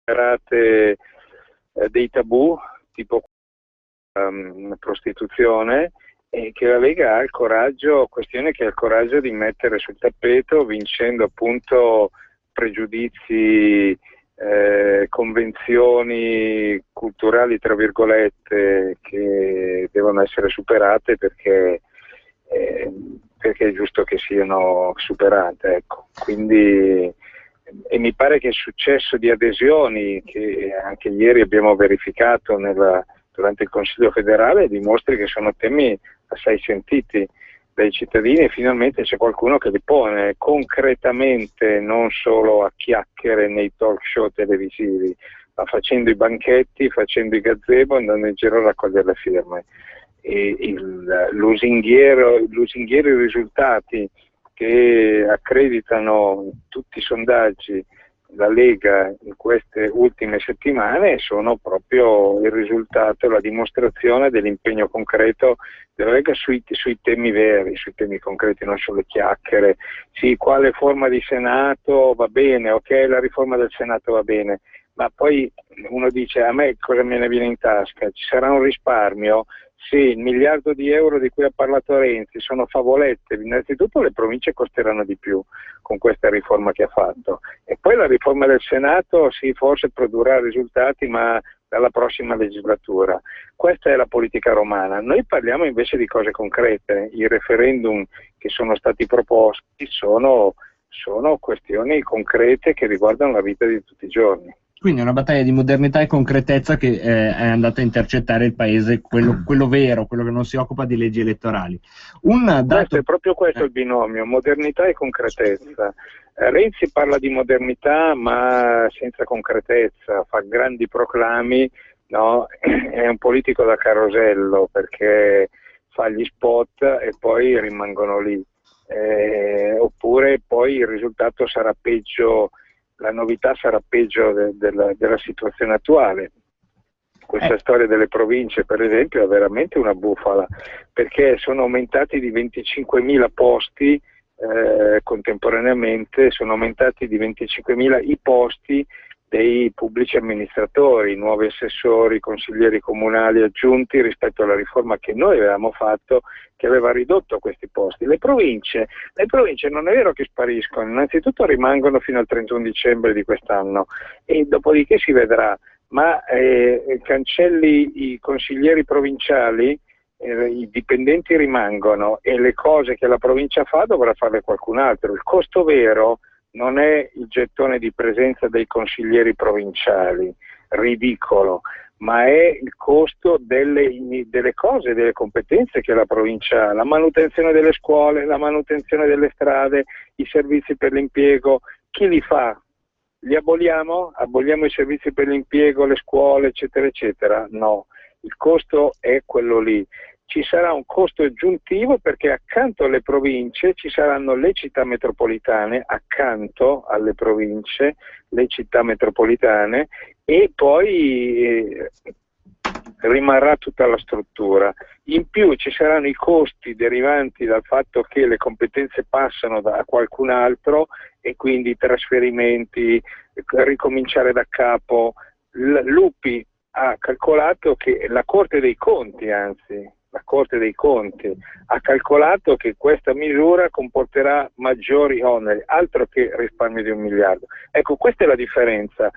superate dei tabù, tipo prostituzione, e che la Lega ha il coraggio, questione che ha il coraggio di mettere sul tappeto, vincendo appunto pregiudizi, convenzioni culturali, tra virgolette, che devono essere superate perché è giusto che siano superate, ecco. Quindi, e mi pare che il successo di adesioni che anche ieri abbiamo verificato durante il Consiglio federale dimostri che sono temi assai sentiti dai cittadini, e finalmente c'è qualcuno che li pone concretamente, non solo a chiacchiere nei talk show televisivi, ma facendo i banchetti, facendo i gazebo, andando in giro a raccogliere le firme. E lusinghieri risultati che accreditano tutti i sondaggi la Lega in queste ultime settimane sono proprio il risultato, la dimostrazione dell'impegno concreto della Lega sui temi veri, sui temi concreti, non sulle chiacchiere. Sì, quale forma di Senato va bene, ok, la riforma del Senato va bene, ma poi uno dice: a me cosa me ne viene in tasca? Ci sarà un risparmio? Sì, il miliardo di euro di cui ha parlato Renzi sono favolette. Innanzitutto le province costeranno di più con questa riforma che ha fatto, e poi la riforma del Senato sì, forse produrrà risultati, ma dalla prossima legislatura. Questa è la politica romana. Noi parliamo invece di cose concrete. I referendum che sono stati proposti sono questioni concrete che riguardano la vita di tutti i giorni. Quindi è una battaglia di modernità e concretezza che è andata a intercettare il paese, quello vero, quello che non si occupa di leggi elettorali. È proprio questo il binomio, modernità e concretezza. Renzi parla di modernità ma senza concretezza, fa grandi proclami, no? È un politico da carosello perché fa gli spot e poi rimangono lì. Oppure poi il risultato sarà peggio. La novità sarà peggio della situazione attuale. Questa storia delle province, per esempio, è veramente una bufala, perché sono aumentati di 25.000 posti contemporaneamente, sono aumentati di 25.000 i posti dei pubblici amministratori, nuovi assessori, consiglieri comunali aggiunti rispetto alla riforma che noi avevamo fatto, che aveva ridotto questi posti. Le province non è vero che spariscono, innanzitutto rimangono fino al 31 dicembre di quest'anno e dopodiché si vedrà, ma cancelli i consiglieri provinciali, i dipendenti rimangono e le cose che la provincia fa dovrà farle qualcun altro. Il costo vero non è il gettone di presenza dei consiglieri provinciali, ridicolo, ma è il costo delle cose, delle competenze che la provincia ha, la manutenzione delle scuole, la manutenzione delle strade, i servizi per l'impiego. Chi li fa? Li aboliamo? Aboliamo i servizi per l'impiego, le scuole, eccetera, eccetera? No, il costo è quello lì. Ci sarà un costo aggiuntivo perché accanto alle province ci saranno le città metropolitane, accanto alle province, le città metropolitane, e poi rimarrà tutta la struttura. In più ci saranno i costi derivanti dal fatto che le competenze passano da qualcun altro e quindi trasferimenti, ricominciare da capo. Lupi ha calcolato che la Corte dei Conti ha calcolato che questa misura comporterà maggiori oneri, altro che risparmio di 1 miliardo. Ecco, questa è la differenza.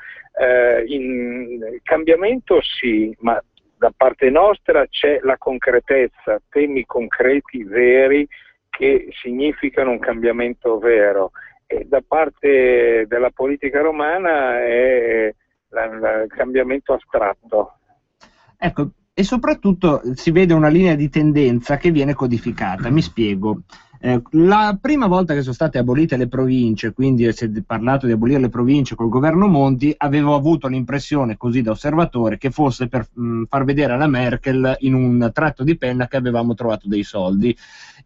Cambiamento sì, ma da parte nostra c'è la concretezza, temi concreti, veri, che significano un cambiamento vero. E da parte della politica romana è il cambiamento astratto. Ecco, e soprattutto si vede una linea di tendenza che viene codificata. Mi spiego. La prima volta che sono state abolite le province, quindi si è parlato di abolire le province col governo Monti, avevo avuto l'impressione, così da osservatore, che fosse per far vedere alla Merkel in un tratto di penna che avevamo trovato dei soldi,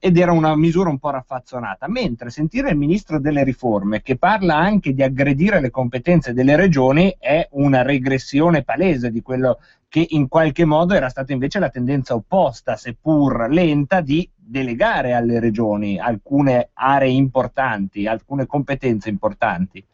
ed era una misura un po' raffazzonata, mentre sentire il ministro delle riforme che parla anche di aggredire le competenze delle regioni è una regressione palese di quello che in qualche modo era stata invece la tendenza opposta, seppur lenta, di delegare alle regioni alcune aree importanti, alcune competenze importanti.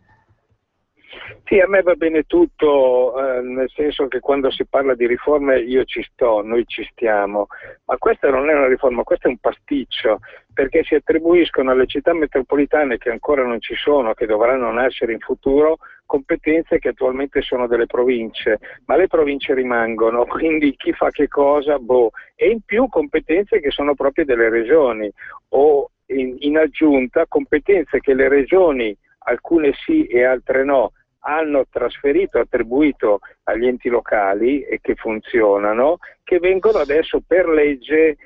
Sì, a me va bene tutto, nel senso che quando si parla di riforme io ci sto, noi ci stiamo, ma questa non è una riforma, questo è un pasticcio, perché si attribuiscono alle città metropolitane che ancora non ci sono, che dovranno nascere in futuro, competenze che attualmente sono delle province, ma le province rimangono, quindi chi fa che cosa, boh, e in più competenze che sono proprie delle regioni, o in aggiunta competenze che le regioni, alcune sì e altre no, hanno trasferito, attribuito agli enti locali e che funzionano, che vengono adesso per legge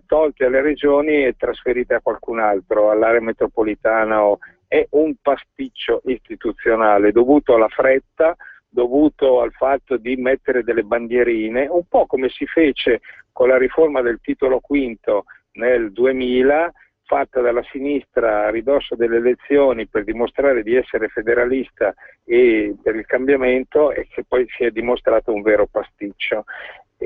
tolte alle regioni e trasferite a qualcun altro, all'area metropolitana. È un pasticcio istituzionale dovuto alla fretta, dovuto al fatto di mettere delle bandierine, un po' come si fece con la riforma del titolo quinto nel 2000, fatta dalla sinistra a ridosso delle elezioni per dimostrare di essere federalista e per il cambiamento, e che poi si è dimostrato un vero pasticcio.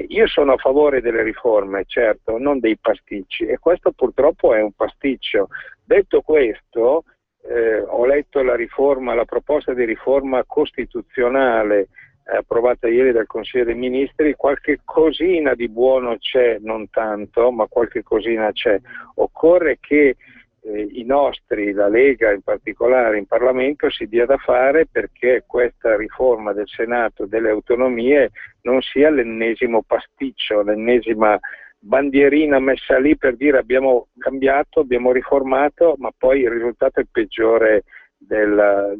Io sono a favore delle riforme, certo, non dei pasticci, e questo purtroppo è un pasticcio. Detto questo, ho letto la proposta di riforma costituzionale approvata ieri dal Consiglio dei Ministri, qualche cosina di buono c'è, non tanto, ma qualche cosina c'è. Occorre che i nostri, la Lega in particolare in Parlamento, si dia da fare perché questa riforma del Senato delle autonomie non sia l'ennesimo pasticcio, l'ennesima bandierina messa lì per dire abbiamo cambiato, abbiamo riformato, ma poi il risultato è peggiore della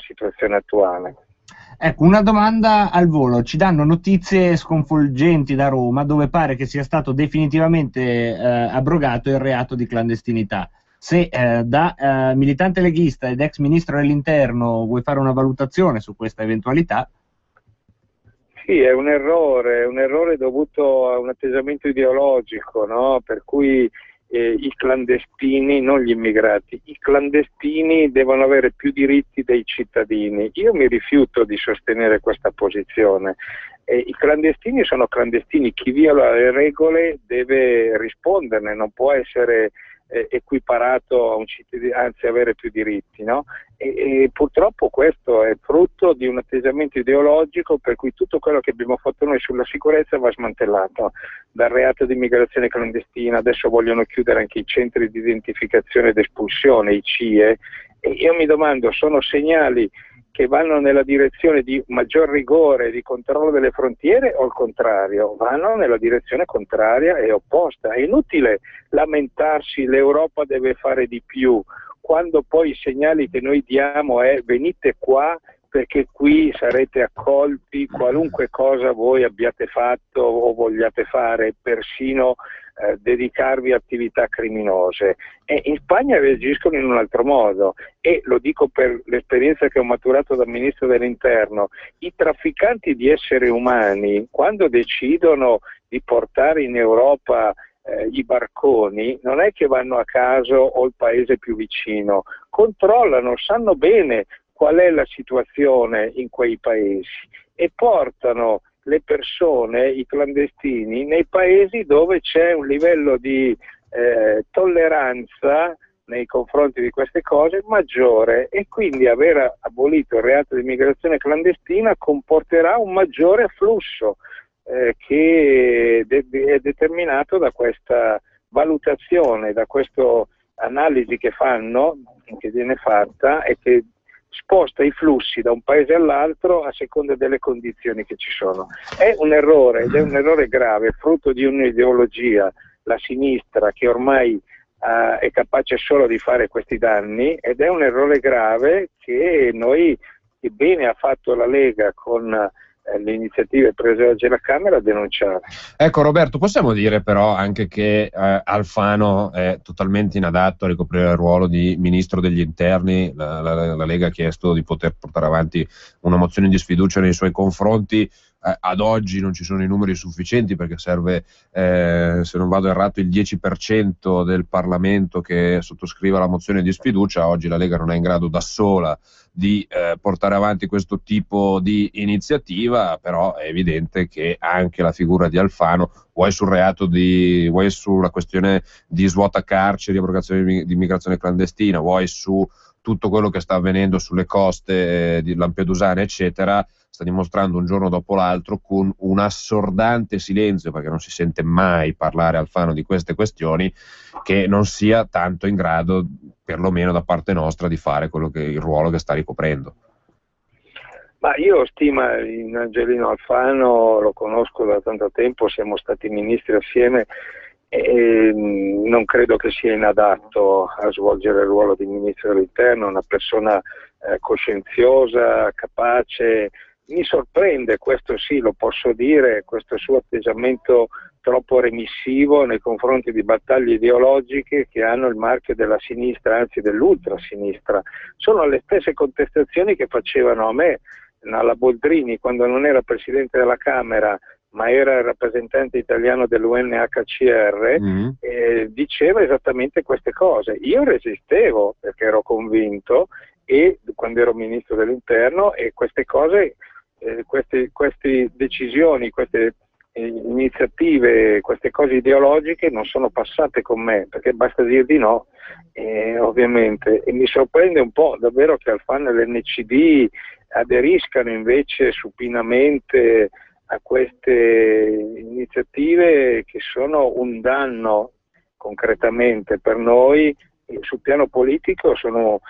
situazione attuale. Ecco, una domanda al volo. Ci danno notizie sconvolgenti da Roma, dove pare che sia stato definitivamente abrogato il reato di clandestinità. Se da militante leghista ed ex ministro dell'Interno vuoi fare una valutazione su questa eventualità? Sì, è un errore dovuto a un atteggiamento ideologico, no? Per cui i clandestini, non gli immigrati, i clandestini devono avere più diritti dei cittadini. Io mi rifiuto di sostenere questa posizione. I clandestini sono clandestini, chi viola le regole deve risponderne, non può essere equiparato a un cittadino, anzi avere più diritti, no? E purtroppo questo è frutto di un atteggiamento ideologico per cui tutto quello che abbiamo fatto noi sulla sicurezza va smantellato, dal reato di immigrazione clandestina, adesso vogliono chiudere anche i centri di identificazione ed espulsione, i CIE, e io mi domando, sono segnali che vanno nella direzione di maggior rigore, di controllo delle frontiere, o al contrario, vanno nella direzione contraria e opposta? È inutile lamentarsi, l'Europa deve fare di più, quando poi i segnali che noi diamo è venite qua perché qui sarete accolti, qualunque cosa voi abbiate fatto o vogliate fare, persino dedicarvi a attività criminose. E in Spagna reagiscono in un altro modo, e lo dico per l'esperienza che ho maturato da Ministro dell'Interno: i trafficanti di esseri umani, quando decidono di portare in Europa i barconi, non è che vanno a caso o il paese più vicino, controllano, sanno bene qual è la situazione in quei paesi e portano le persone, i clandestini, nei paesi dove c'è un livello di tolleranza nei confronti di queste cose maggiore, e quindi aver abolito il reato di immigrazione clandestina comporterà un maggiore afflusso che è determinato da questa valutazione, da questa analisi che fanno, che viene fatta e che sposta i flussi da un paese all'altro a seconda delle condizioni che ci sono. È un errore, ed è un errore grave, frutto di un'ideologia, la sinistra, che ormai è capace solo di fare questi danni, ed è un errore grave che bene ha fatto la Lega con le iniziative prese oggi alla Camera a denunciare. Ecco Roberto, possiamo dire però anche che Alfano è totalmente inadatto a ricoprire il ruolo di Ministro degli Interni. La Lega ha chiesto di poter portare avanti una mozione di sfiducia nei suoi confronti. Ad oggi non ci sono i numeri sufficienti, perché serve, se non vado errato, il 10% del Parlamento che sottoscriva la mozione di sfiducia. Oggi la Lega non è in grado da sola di portare avanti questo tipo di iniziativa, però è evidente che anche la figura di Alfano, vuoi vuoi sulla questione di svuota carceri, abrogazione di immigrazione clandestina, vuoi su tutto quello che sta avvenendo sulle coste di Lampedusane, eccetera, sta dimostrando un giorno dopo l'altro con un assordante silenzio, perché non si sente mai parlare Alfano di queste questioni, che non sia tanto in grado, perlomeno da parte nostra, di fare il ruolo che sta ricoprendo. Ma io stimo in Angelino Alfano, lo conosco da tanto tempo, siamo stati ministri assieme e non credo che sia inadatto a svolgere il ruolo di ministro dell'interno, una persona coscienziosa, capace. Mi sorprende, questo sì lo posso dire, questo suo atteggiamento troppo remissivo nei confronti di battaglie ideologiche che hanno il marchio della sinistra, anzi dell'ultrasinistra. Sono le stesse contestazioni che facevano a me, alla Boldrini, quando non era Presidente della Camera ma era il rappresentante italiano dell'UNHCR, diceva esattamente queste cose. Io resistevo perché ero convinto, e quando ero Ministro dell'Interno, e queste cose, queste decisioni, queste iniziative, queste cose ideologiche non sono passate con me, perché basta dir di no, ovviamente. E mi sorprende un po' davvero che Alfano e l'NCD aderiscano invece supinamente a queste iniziative che sono un danno concretamente per noi. Sul piano politico sono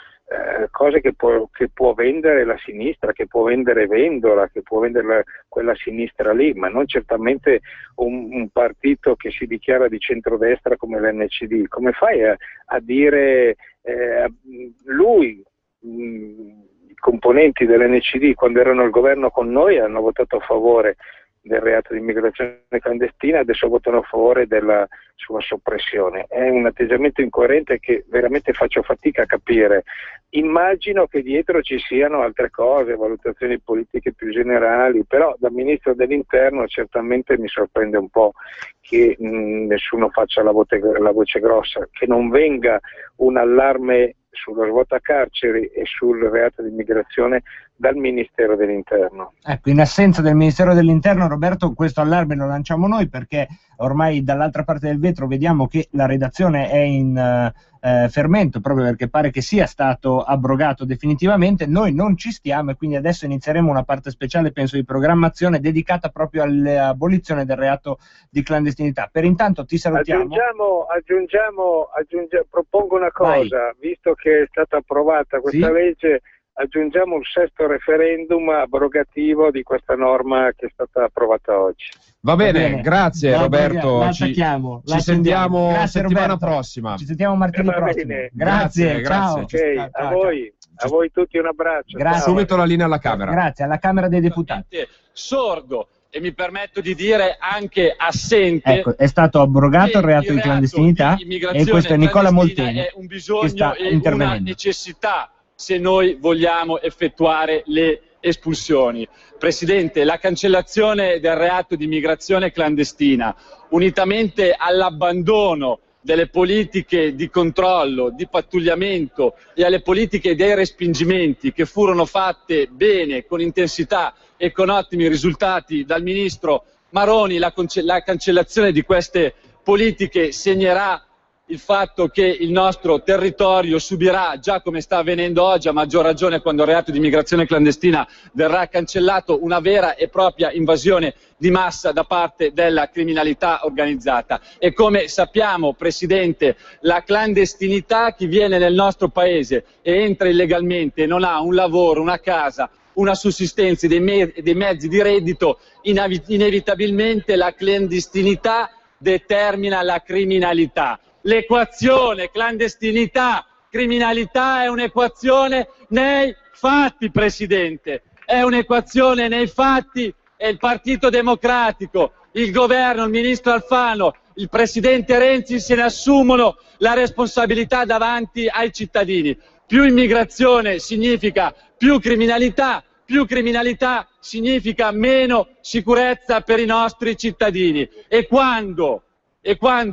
cose che può vendere la sinistra, che può vendere Vendola, che può vendere quella sinistra lì, ma non certamente un partito che si dichiara di centrodestra come l'NCD. Come fai a dire lui, i componenti dell'NCD quando erano al governo con noi hanno votato a favore del reato di immigrazione clandestina, adesso votano a favore della sua soppressione? È un atteggiamento incoerente che veramente faccio fatica a capire. Immagino che dietro ci siano altre cose, valutazioni politiche più generali, però da Ministro dell'Interno certamente mi sorprende un po' che nessuno faccia la voce grossa, che non venga un allarme sullo svuotacarceri e sul reato di immigrazione dal Ministero dell'Interno. Ecco, in assenza del Ministero dell'Interno, Roberto, questo allarme lo lanciamo noi, perché ormai dall'altra parte del vetro vediamo che la redazione è in fermento, proprio perché pare che sia stato abrogato definitivamente. Noi non ci stiamo, e quindi adesso inizieremo una parte speciale, penso, di programmazione dedicata proprio all'abolizione del reato di clandestinità. Per intanto ti salutiamo. Propongo una cosa. Vai. Visto che è stata approvata questa legge, aggiungiamo un sesto referendum abrogativo di questa norma che è stata approvata oggi. Va bene, grazie Roberto. Ci sentiamo grazie, settimana Roberto. prossima. Ci sentiamo martedì prossimo. Grazie, ciao. Okay, a voi tutti un abbraccio. Grazie. Subito la linea alla Camera. Grazie, alla Camera dei Deputati. Sordo, e mi permetto di dire anche assente. Ecco, è stato abrogato il reato di clandestinità, e questo è Nicola Molteni è un bisogno che sta e intervenendo. Una necessità se noi vogliamo effettuare le espulsioni. Presidente, la cancellazione del reato di immigrazione clandestina, unitamente all'abbandono delle politiche di controllo, di pattugliamento e alle politiche dei respingimenti che furono fatte bene, con intensità e con ottimi risultati dal ministro Maroni, la cancellazione di queste politiche segnerà il fatto che il nostro territorio subirà, già come sta avvenendo oggi, a maggior ragione quando il reato di immigrazione clandestina verrà cancellato, una vera e propria invasione di massa da parte della criminalità organizzata. E come sappiamo, Presidente, la clandestinità, chi viene nel nostro paese e entra illegalmente e non ha un lavoro, una casa, una sussistenza, dei mezzi di reddito, inevitabilmente la clandestinità determina la criminalità. L'equazione clandestinità-criminalità è un'equazione nei fatti, Presidente, è un'equazione nei fatti, e il Partito Democratico, il governo, il ministro Alfano, il presidente Renzi se ne assumono la responsabilità davanti ai cittadini. Più immigrazione significa più criminalità significa meno sicurezza per i nostri cittadini. E quando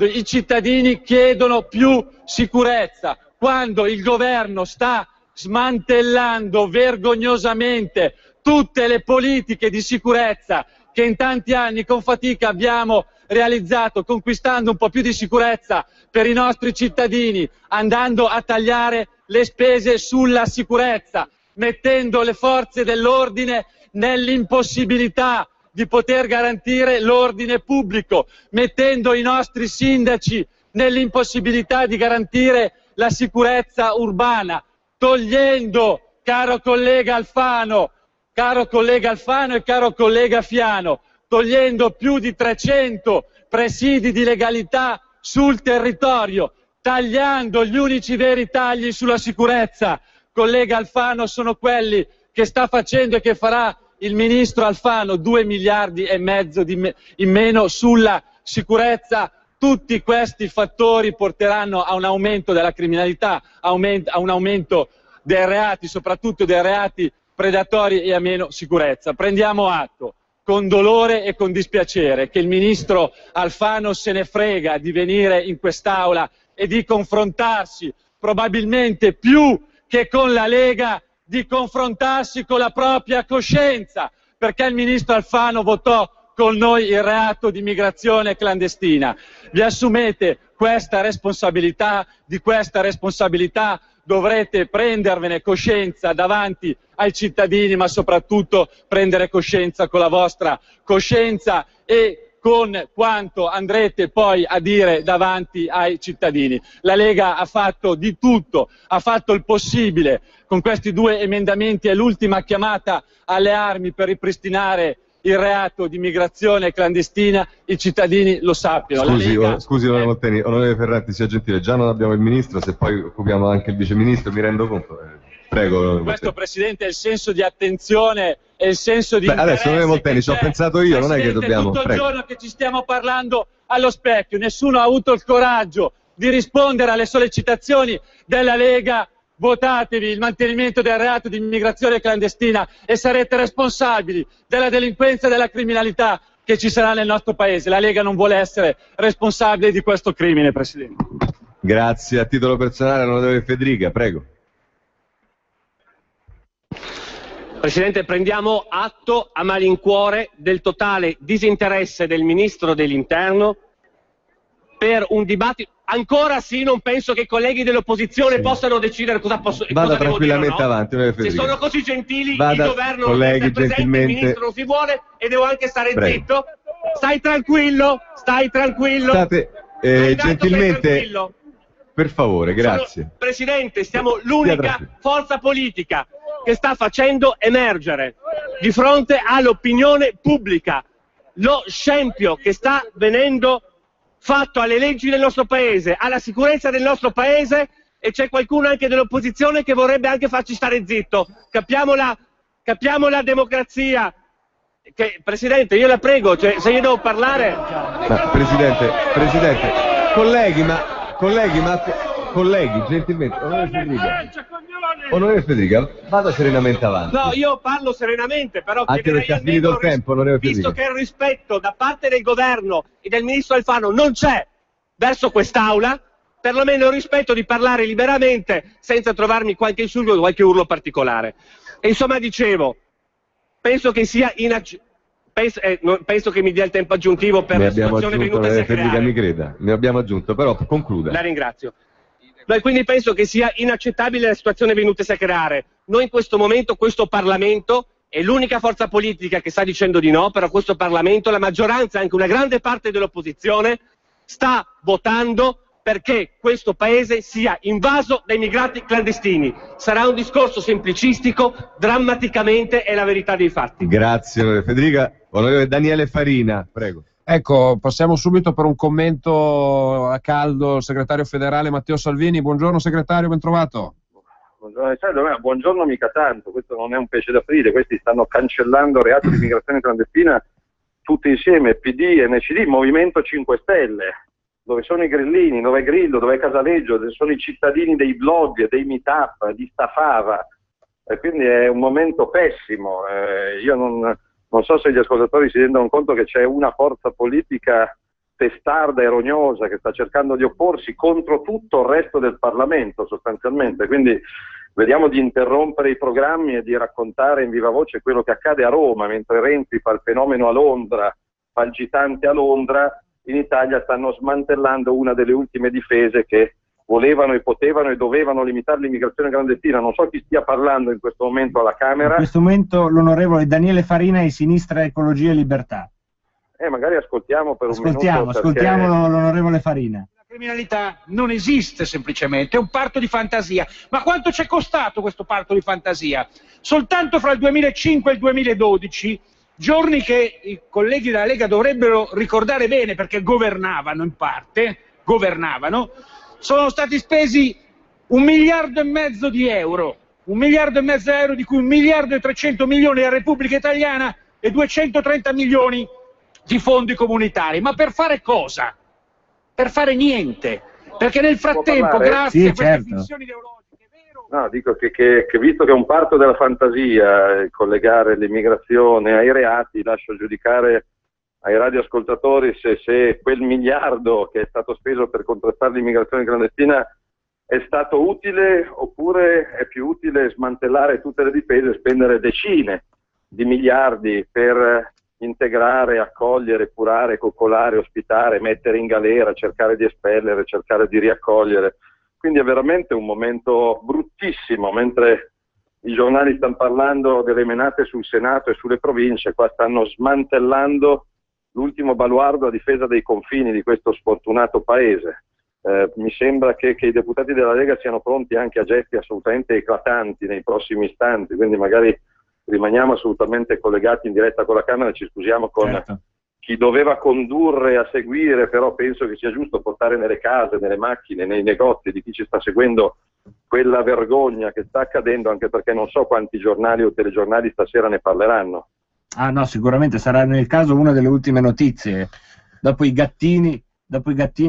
i cittadini chiedono più sicurezza, quando il governo sta smantellando vergognosamente tutte le politiche di sicurezza che in tanti anni con fatica abbiamo realizzato conquistando un po' più di sicurezza per i nostri cittadini, andando a tagliare le spese sulla sicurezza, mettendo le forze dell'ordine nell'impossibilità di poter garantire l'ordine pubblico, mettendo i nostri sindaci nell'impossibilità di garantire la sicurezza urbana, togliendo, caro collega Alfano e caro collega Fiano, togliendo più di 300 presidi di legalità sul territorio, tagliando gli unici veri tagli sulla sicurezza, collega Alfano, sono quelli che sta facendo e che farà il ministro Alfano, 2,5 miliardi in meno sulla sicurezza. Tutti questi fattori porteranno a un aumento della criminalità, a un aumento dei reati, soprattutto dei reati predatori, e a meno sicurezza. Prendiamo atto con dolore e con dispiacere che il ministro Alfano se ne frega di venire in quest'Aula e di confrontarsi, probabilmente più che con la Lega, di confrontarsi con la propria coscienza, perché il ministro Alfano votò con noi il reato di immigrazione clandestina. Vi assumete questa responsabilità? Di questa responsabilità dovrete prendervene coscienza davanti ai cittadini, ma soprattutto prendere coscienza con la vostra coscienza e con quanto andrete poi a dire davanti ai cittadini. La Lega ha fatto di tutto, ha fatto il possibile con questi 2 emendamenti, è l'ultima chiamata alle armi per ripristinare il reato di immigrazione clandestina, i cittadini lo sappiano. Scusi onorevole Ferretti, sia gentile, già non abbiamo il ministro, se poi occupiamo anche il viceministro, mi rendo conto. Prego. Questo, Presidente, è il senso di attenzione e il senso di interesse. Adesso, onorevole Molteni, ci ho pensato io, non è che dobbiamo... tutto il giorno che ci stiamo parlando allo specchio, nessuno ha avuto il coraggio di rispondere alle sollecitazioni della Lega. Votatevi il mantenimento del reato di immigrazione clandestina e sarete responsabili della delinquenza e della criminalità che ci sarà nel nostro Paese. La Lega non vuole essere responsabile di questo crimine, Presidente. Grazie. A titolo personale, onorevole Federica, prego. Presidente, prendiamo atto a malincuore del totale disinteresse del Ministro dell'Interno per un dibattito. Ancora sì, non penso che i colleghi dell'opposizione possano decidere cosa posso dire. Vada tranquillamente avanti. Se sono così gentili, il governo colleghi, non è presente, il ministro non si vuole e devo anche stare zitto. Stai tranquillo, stai tranquillo. State gentilmente, tranquillo. Per favore, grazie. Presidente, siamo l'unica forza politica che sta facendo emergere di fronte all'opinione pubblica lo scempio che sta venendo fatto alle leggi del nostro paese, alla sicurezza del nostro paese, e c'è qualcuno anche dell'opposizione che vorrebbe anche farci stare zitto. Capiamo la democrazia. Presidente, io la prego, cioè, se io devo parlare... Presidente, colleghi, gentilmente, onorevole Federica, vada serenamente avanti. No, io parlo serenamente, però anche perché ha finito il tempo, onorevole Federica. Visto che il rispetto da parte del governo e del ministro Alfano non c'è verso quest'Aula, perlomeno il rispetto di parlare liberamente senza trovarmi qualche insulto o qualche urlo particolare. E insomma, dicevo, penso che sia penso che mi dia il tempo aggiuntivo per la situazione venuta a creare. Mi creda, ne abbiamo aggiunto, però concluda. La ringrazio. Quindi penso che sia inaccettabile la situazione venutasi a creare. Noi in questo momento, questo Parlamento, è l'unica forza politica che sta dicendo di no, però questo Parlamento, la maggioranza e anche una grande parte dell'opposizione sta votando perché questo Paese sia invaso dai migranti clandestini. Sarà un discorso semplicistico, drammaticamente è la verità dei fatti. Grazie onorevole Federica. Onorevole Daniele Farina, prego. Ecco, passiamo subito per un commento a caldo il segretario federale Matteo Salvini. Buongiorno segretario, ben trovato. Buongiorno mica tanto, questo non è un pesce da fritte, questi stanno cancellando il reato di immigrazione clandestina tutti insieme, PD, NCD, Movimento 5 Stelle. Dove sono i grillini, dove è Grillo, dove è Casaleggio, dove sono i cittadini dei blog, dei meetup, di Stafava, e quindi è un momento pessimo. Io non so se gli ascoltatori si rendono conto che c'è una forza politica testarda e rognosa che sta cercando di opporsi contro tutto il resto del Parlamento sostanzialmente, quindi vediamo di interrompere i programmi e di raccontare in viva voce quello che accade a Roma, mentre Renzi fa il fenomeno a Londra, fa il gitante a Londra. in Italia stanno smantellando una delle ultime difese che volevano e potevano e dovevano limitare l'immigrazione clandestina. Non so chi stia parlando in questo momento alla Camera. In questo momento l'onorevole Daniele Farina di Sinistra Ecologia e Libertà. Magari ascoltiamo per un minuto. Ascoltiamo l'onorevole Farina. La criminalità non esiste semplicemente, è un parto di fantasia. Ma quanto ci è costato questo parto di fantasia? Soltanto fra il 2005 e il 2012, giorni che i colleghi della Lega dovrebbero ricordare bene perché governavano in parte, sono stati spesi 1,5 miliardi di euro, 1,5 miliardi di euro, di cui 1,3 miliardi alla Repubblica Italiana e 230 milioni di fondi comunitari. Ma per fare cosa? Per fare niente, perché nel frattempo, grazie a queste finzioni ideologiche, vero? No, dico che visto che è un parto della fantasia collegare l'immigrazione ai reati, lascio giudicare ai radioascoltatori se quel miliardo che è stato speso per contrastare l'immigrazione clandestina è stato utile, oppure è più utile smantellare tutte le difese e spendere decine di miliardi per integrare, accogliere, curare, coccolare, ospitare, mettere in galera, cercare di espellere, cercare di riaccogliere. Quindi è veramente un momento bruttissimo, mentre i giornali stanno parlando delle menate sul Senato e sulle province, qua stanno smantellando l'ultimo baluardo a difesa dei confini di questo sfortunato paese. Mi sembra che i deputati della Lega siano pronti anche a gesti assolutamente eclatanti nei prossimi istanti, quindi magari rimaniamo assolutamente collegati in diretta con la Camera e ci scusiamo con chi doveva condurre a seguire, però penso che sia giusto portare nelle case, nelle macchine, nei negozi di chi ci sta seguendo quella vergogna che sta accadendo, anche perché non so quanti giornali o telegiornali stasera ne parleranno. Ah no, sicuramente sarà nel caso una delle ultime notizie. Dopo i gattini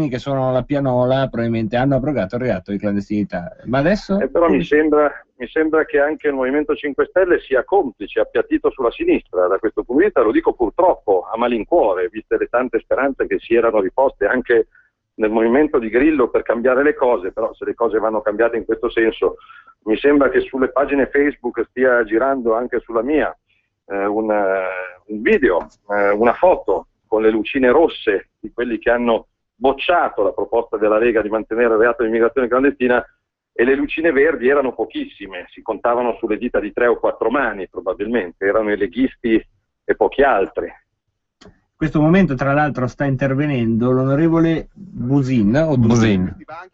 che sono alla pianola, probabilmente hanno abrogato il reato di clandestinità. Ma adesso? Però mi sembra che anche il Movimento 5 Stelle sia complice, appiattito sulla sinistra. Da questo punto di vista lo dico purtroppo a malincuore, viste le tante speranze che si erano riposte anche nel movimento di Grillo per cambiare le cose, però se le cose vanno cambiate in questo senso, mi sembra che sulle pagine Facebook stia girando anche sulla mia un video, una foto con le lucine rosse di quelli che hanno bocciato la proposta della Lega di mantenere il reato di immigrazione clandestina, e le lucine verdi erano pochissime, si contavano sulle dita di 3 o 4 mani probabilmente, erano i leghisti e pochi altri. In questo momento tra l'altro sta intervenendo l'onorevole Busin,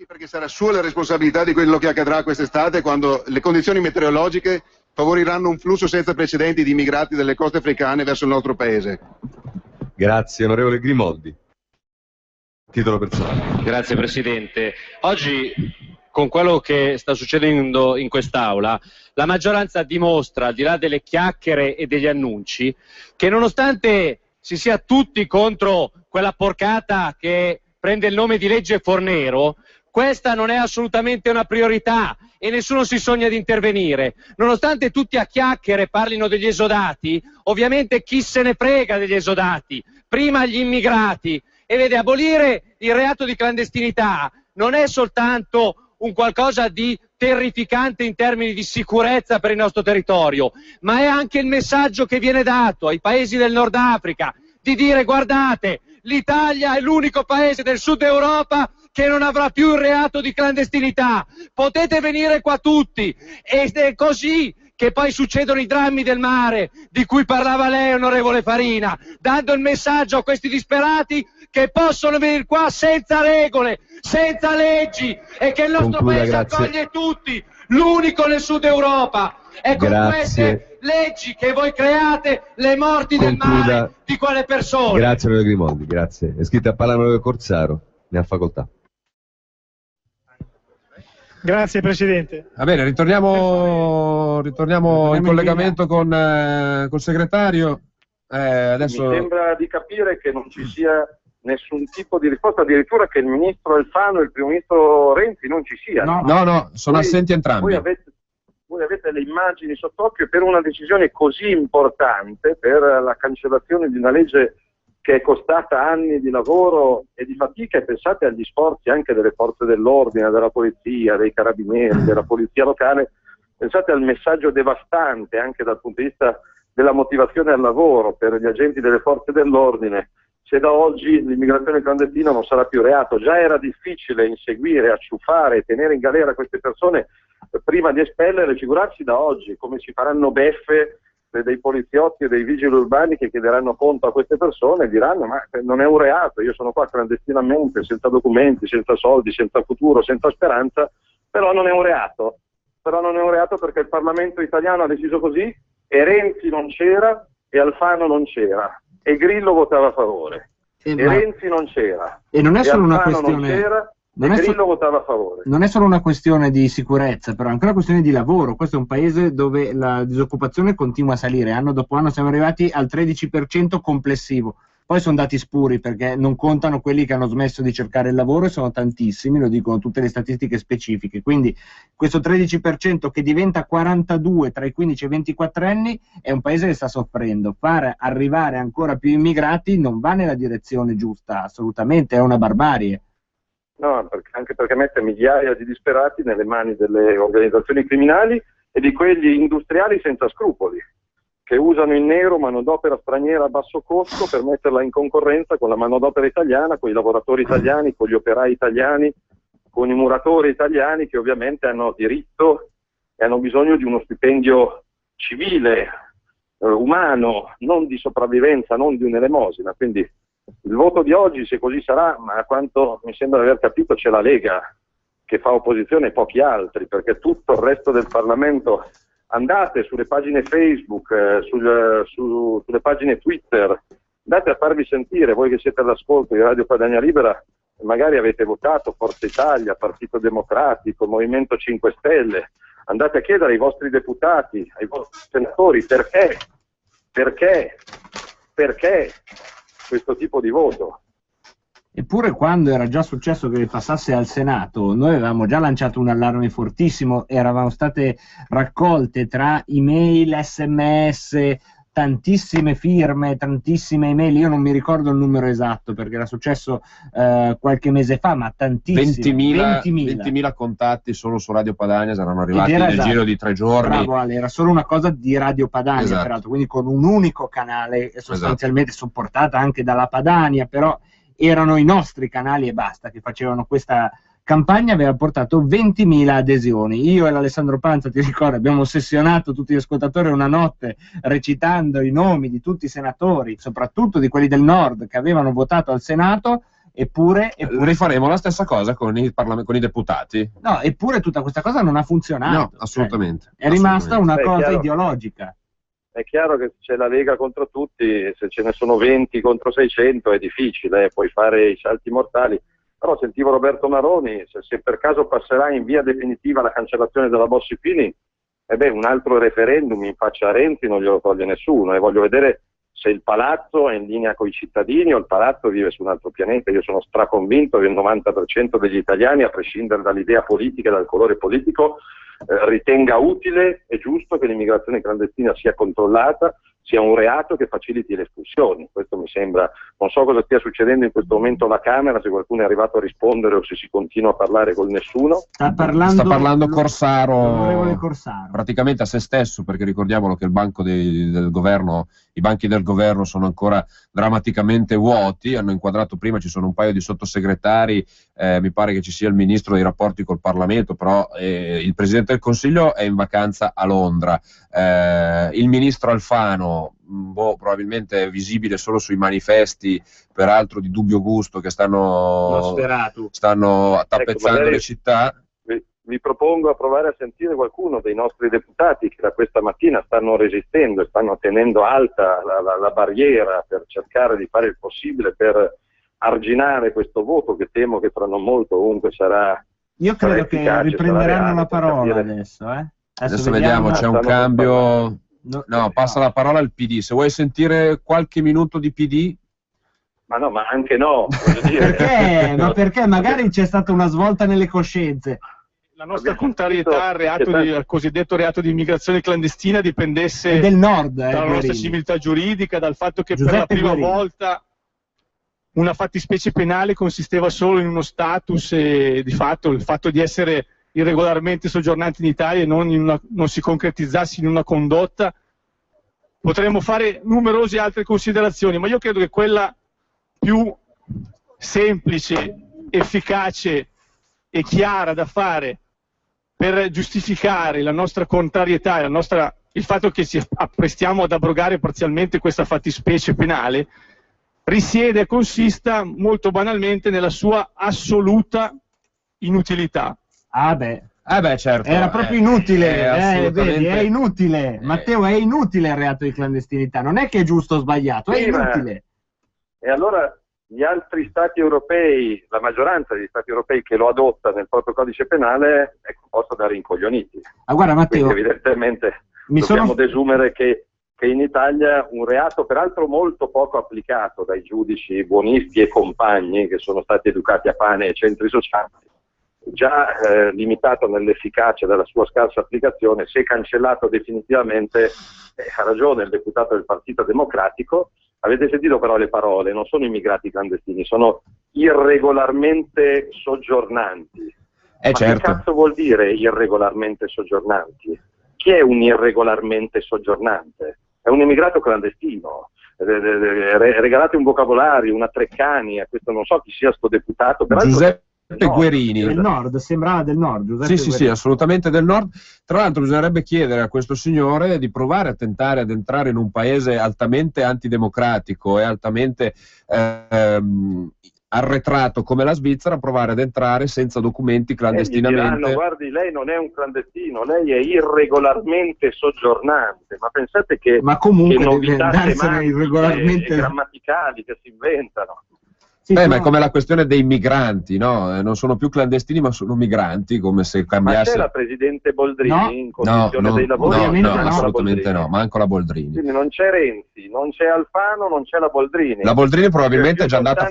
perché sarà sua la responsabilità di quello che accadrà quest'estate, quando le condizioni meteorologiche favoriranno un flusso senza precedenti di immigrati dalle coste africane verso il nostro paese. Grazie, onorevole Grimoldi. Titolo personale. Grazie Presidente. Oggi, con quello che sta succedendo in quest'Aula, la maggioranza dimostra, al di là delle chiacchiere e degli annunci, che nonostante si sia tutti contro quella porcata che prende il nome di legge Fornero, questa non è assolutamente una priorità e nessuno si sogna di intervenire. Nonostante tutti a chiacchiere parlino degli esodati, ovviamente chi se ne frega degli esodati? Prima gli immigrati. E vede, abolire il reato di clandestinità non è soltanto un qualcosa di terrificante in termini di sicurezza per il nostro territorio, ma è anche il messaggio che viene dato ai paesi del Nord Africa di dire: guardate, l'Italia è l'unico paese del Sud Europa che non avrà più il reato di clandestinità, potete venire qua tutti. Ed è così che poi succedono i drammi del mare di cui parlava lei, onorevole Farina, dando il messaggio a questi disperati che possono venire qua senza regole, senza leggi, e che il nostro paese accoglie tutti, l'unico nel Sud Europa. È con queste leggi che voi create le morti del mare di quelle persone. Grazie onorevole Grimoldi, grazie. È scritto a parlare l'onorevole Corsaro, ne ha facoltà. Grazie Presidente. Va bene, ritorniamo in collegamento col segretario. Adesso... Mi sembra di capire che non ci sia nessun tipo di risposta, addirittura che il ministro Alfano e il primo ministro Renzi non ci siano. No, sono assenti entrambi. Voi avete le immagini sott'occhio per una decisione così importante, per la cancellazione di una legge che è costata anni di lavoro e di fatica, e pensate agli sforzi anche delle forze dell'ordine, della polizia, dei carabinieri, della polizia locale, pensate al messaggio devastante anche dal punto di vista della motivazione al lavoro per gli agenti delle forze dell'ordine, se da oggi l'immigrazione clandestina non sarà più reato. Già era difficile inseguire, acciuffare e tenere in galera queste persone prima di espellere, figurarsi da oggi, come ci faranno beffe dei poliziotti e dei vigili urbani che chiederanno conto a queste persone e diranno: ma non è un reato, io sono qua clandestinamente, senza documenti, senza soldi, senza futuro, senza speranza, però non è un reato. Però non è un reato perché il Parlamento italiano ha deciso così, e Renzi non c'era e Alfano non c'era e Grillo votava a favore e Renzi non c'era e non è solo una Alfano questione, non c'era e Grillo votava a favore. Non è solo una questione di sicurezza, però è anche una questione di lavoro. Questo è un paese dove la disoccupazione continua a salire, anno dopo anno siamo arrivati al 13% complessivo. Poi sono dati spuri, perché non contano quelli che hanno smesso di cercare il lavoro, e sono tantissimi, lo dicono tutte le statistiche specifiche. Quindi questo 13% che diventa 42% tra i 15 e i 24 anni è un paese che sta soffrendo. Far arrivare ancora più immigrati non va nella direzione giusta, assolutamente, è una barbarie. No, anche perché mette migliaia di disperati nelle mani delle organizzazioni criminali e di quegli industriali senza scrupoli, che usano in nero manodopera straniera a basso costo per metterla in concorrenza con la manodopera italiana, con i lavoratori italiani, con gli operai italiani, con i muratori italiani, che ovviamente hanno diritto e hanno bisogno di uno stipendio civile, umano, non di sopravvivenza, non di un'elemosina. Quindi il voto di oggi, se così sarà, ma a quanto mi sembra di aver capito c'è la Lega che fa opposizione e pochi altri, perché tutto il resto del Parlamento... Andate sulle pagine Facebook, sulle pagine Twitter, andate a farvi sentire, voi che siete all'ascolto di Radio Padania Libera, magari avete votato Forza Italia, Partito Democratico, Movimento 5 Stelle, andate a chiedere ai vostri deputati, ai vostri senatori perché questo tipo di voto. Eppure quando era già successo che passasse al Senato, noi avevamo già lanciato un allarme fortissimo, eravamo state raccolte tra email, sms, tantissime firme, tantissime email, io non mi ricordo il numero esatto perché era successo qualche mese fa, ma tantissime, 20.000 contatti solo su Radio Padania saranno arrivati nel giro di 3 giorni. Bravo Ale, era solo una cosa di Radio Padania, esatto. Peraltro, quindi con un unico canale, sostanzialmente supportata anche dalla Padania, però erano i nostri canali e basta che facevano questa campagna, aveva portato 20.000 adesioni. Io e l'Alessandro Panza, ti ricordo, abbiamo ossessionato tutti gli ascoltatori una notte recitando i nomi di tutti i senatori, soprattutto di quelli del nord che avevano votato al Senato, eppure rifaremo la stessa cosa con i deputati. No, eppure tutta questa cosa non ha funzionato. No, assolutamente. È rimasta una cosa ideologica. È chiaro che c'è la Lega contro tutti, se ce ne sono 20 contro 600 è difficile, puoi fare i salti mortali, però sentivo Roberto Maroni, se per caso passerà in via definitiva la cancellazione della Bossi-Fini, un altro referendum in faccia a Renzi non glielo toglie nessuno, e voglio vedere se il palazzo è in linea con i cittadini o il palazzo vive su un altro pianeta. Io sono straconvinto che il 90% degli italiani, a prescindere dall'idea politica e dal colore politico, ritenga utile e giusto che l'immigrazione clandestina sia controllata, sia un reato che faciliti le espulsioni. Questo mi sembra, non so cosa stia succedendo in questo momento alla Camera, se qualcuno è arrivato a rispondere o se si continua a parlare con nessuno. Sta parlando Corsaro, praticamente a se stesso, perché ricordiamolo che il banco del governo, i banchi del governo sono ancora drammaticamente vuoti, hanno inquadrato prima, ci sono un paio di sottosegretari, mi pare che ci sia il ministro dei rapporti col Parlamento, però il Presidente del Consiglio è in vacanza a Londra, il ministro Alfano probabilmente visibile solo sui manifesti, peraltro di dubbio gusto, che stanno tappezzando le città. Vi propongo a provare a sentire qualcuno dei nostri deputati che da questa mattina stanno resistendo e stanno tenendo alta la barriera per cercare di fare il possibile per arginare questo voto, che temo che fra non molto comunque sarà. Io credo che riprenderanno la parola adesso. Adesso vediamo, c'è un cambio. No, passa la parola al PD. Se vuoi sentire qualche minuto di PD. Ma no, ma anche no. Voglio dire. Perché? Ma perché? Magari c'è stata una svolta nelle coscienze. La nostra contrarietà al cosiddetto reato di immigrazione clandestina dipendesse del nord, dalla nostra civiltà giuridica, dal fatto che per la prima volta una fattispecie penale consisteva solo in uno status e di fatto il fatto di essere irregolarmente soggiornanti in Italia e non si concretizzasse in una condotta. Potremmo fare numerose altre considerazioni, ma io credo che quella più semplice, efficace e chiara da fare per giustificare la nostra contrarietà e il fatto che ci apprestiamo ad abrogare parzialmente questa fattispecie penale risiede e consista molto banalmente nella sua assoluta inutilità. Certo. Era proprio inutile, vedi, è inutile. Matteo, è inutile il reato di clandestinità, non è che è giusto o sbagliato, è inutile. E allora gli altri stati europei, la maggioranza degli stati europei che lo adotta nel proprio codice penale è composta da rincoglioniti. Guarda Matteo, quindi evidentemente dobbiamo desumere che in Italia un reato peraltro molto poco applicato dai giudici buonisti e compagni che sono stati educati a pane e centri sociali, già limitato nell'efficacia della sua scarsa applicazione, se cancellato definitivamente, ha ragione il deputato del Partito Democratico. Avete sentito però le parole, non sono immigrati clandestini, sono irregolarmente soggiornanti. Ma certo. Che cazzo vuol dire irregolarmente soggiornanti? Chi è un irregolarmente soggiornante? È un immigrato clandestino. Regalate un vocabolario, una Treccani, a questo non so chi sia sto deputato. Giuseppe Guerini. Del nord, sembrava del nord. Giuseppe Sì, assolutamente del nord. Tra l'altro bisognerebbe chiedere a questo signore di provare a tentare ad entrare in un paese altamente antidemocratico e altamente arretrato come la Svizzera, provare ad entrare senza documenti clandestinamente. Diranno, guardi, lei non è un clandestino, lei è irregolarmente soggiornante. Ma pensate che novità semantiche e grammaticali che si inventano. Ma è come la questione dei migranti, no? Non sono più clandestini ma sono migranti, come se cambiasse. Ma c'è la Presidente Boldrini in condizione dei lavori? No, assolutamente no, manco la Boldrini. Quindi non c'è Renzi, non c'è Alfano, non c'è la Boldrini. La Boldrini probabilmente è già andata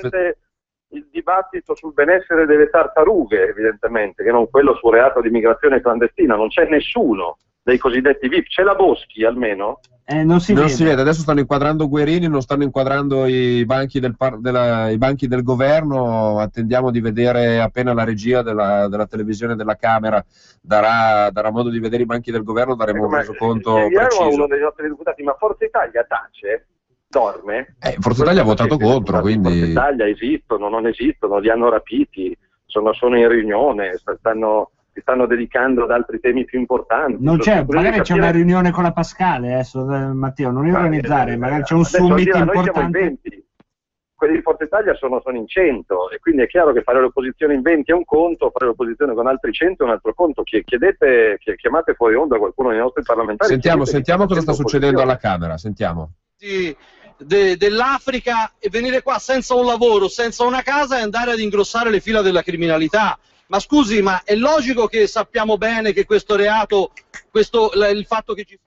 il dibattito sul benessere delle tartarughe, evidentemente, che non quello sul reato di immigrazione clandestina. Non c'è nessuno dei cosiddetti VIP. C'è la Boschi almeno? Non si vede. Adesso stanno inquadrando Guerini, non stanno inquadrando i banchi del governo. Attendiamo di vedere appena la regia della televisione della Camera darà modo di vedere i banchi del governo, daremo un resoconto preciso. Uno dei nostri deputati, ma Forza Italia tace? Dorme? Forza Italia ha votato contro, quindi... Forza Italia esistono, non esistono, li hanno rapiti, sono in riunione, si stanno dedicando ad altri temi più importanti. Non c'è, magari c'è una riunione con la Pascale adesso, Matteo, non organizzare, magari c'è un summit importante. Quelli di Forza Italia sono in 100 e quindi è chiaro che fare l'opposizione in 20 è un conto, fare l'opposizione con altri 100 è un altro conto. Chiamate fuori onda qualcuno dei nostri parlamentari. Sentiamo cosa sta succedendo alla Camera, sentiamo. Dell'Africa e venire qua senza un lavoro, senza una casa e andare ad ingrossare le fila della criminalità. Ma scusi, ma è logico che sappiamo bene che questo reato, il fatto che ci...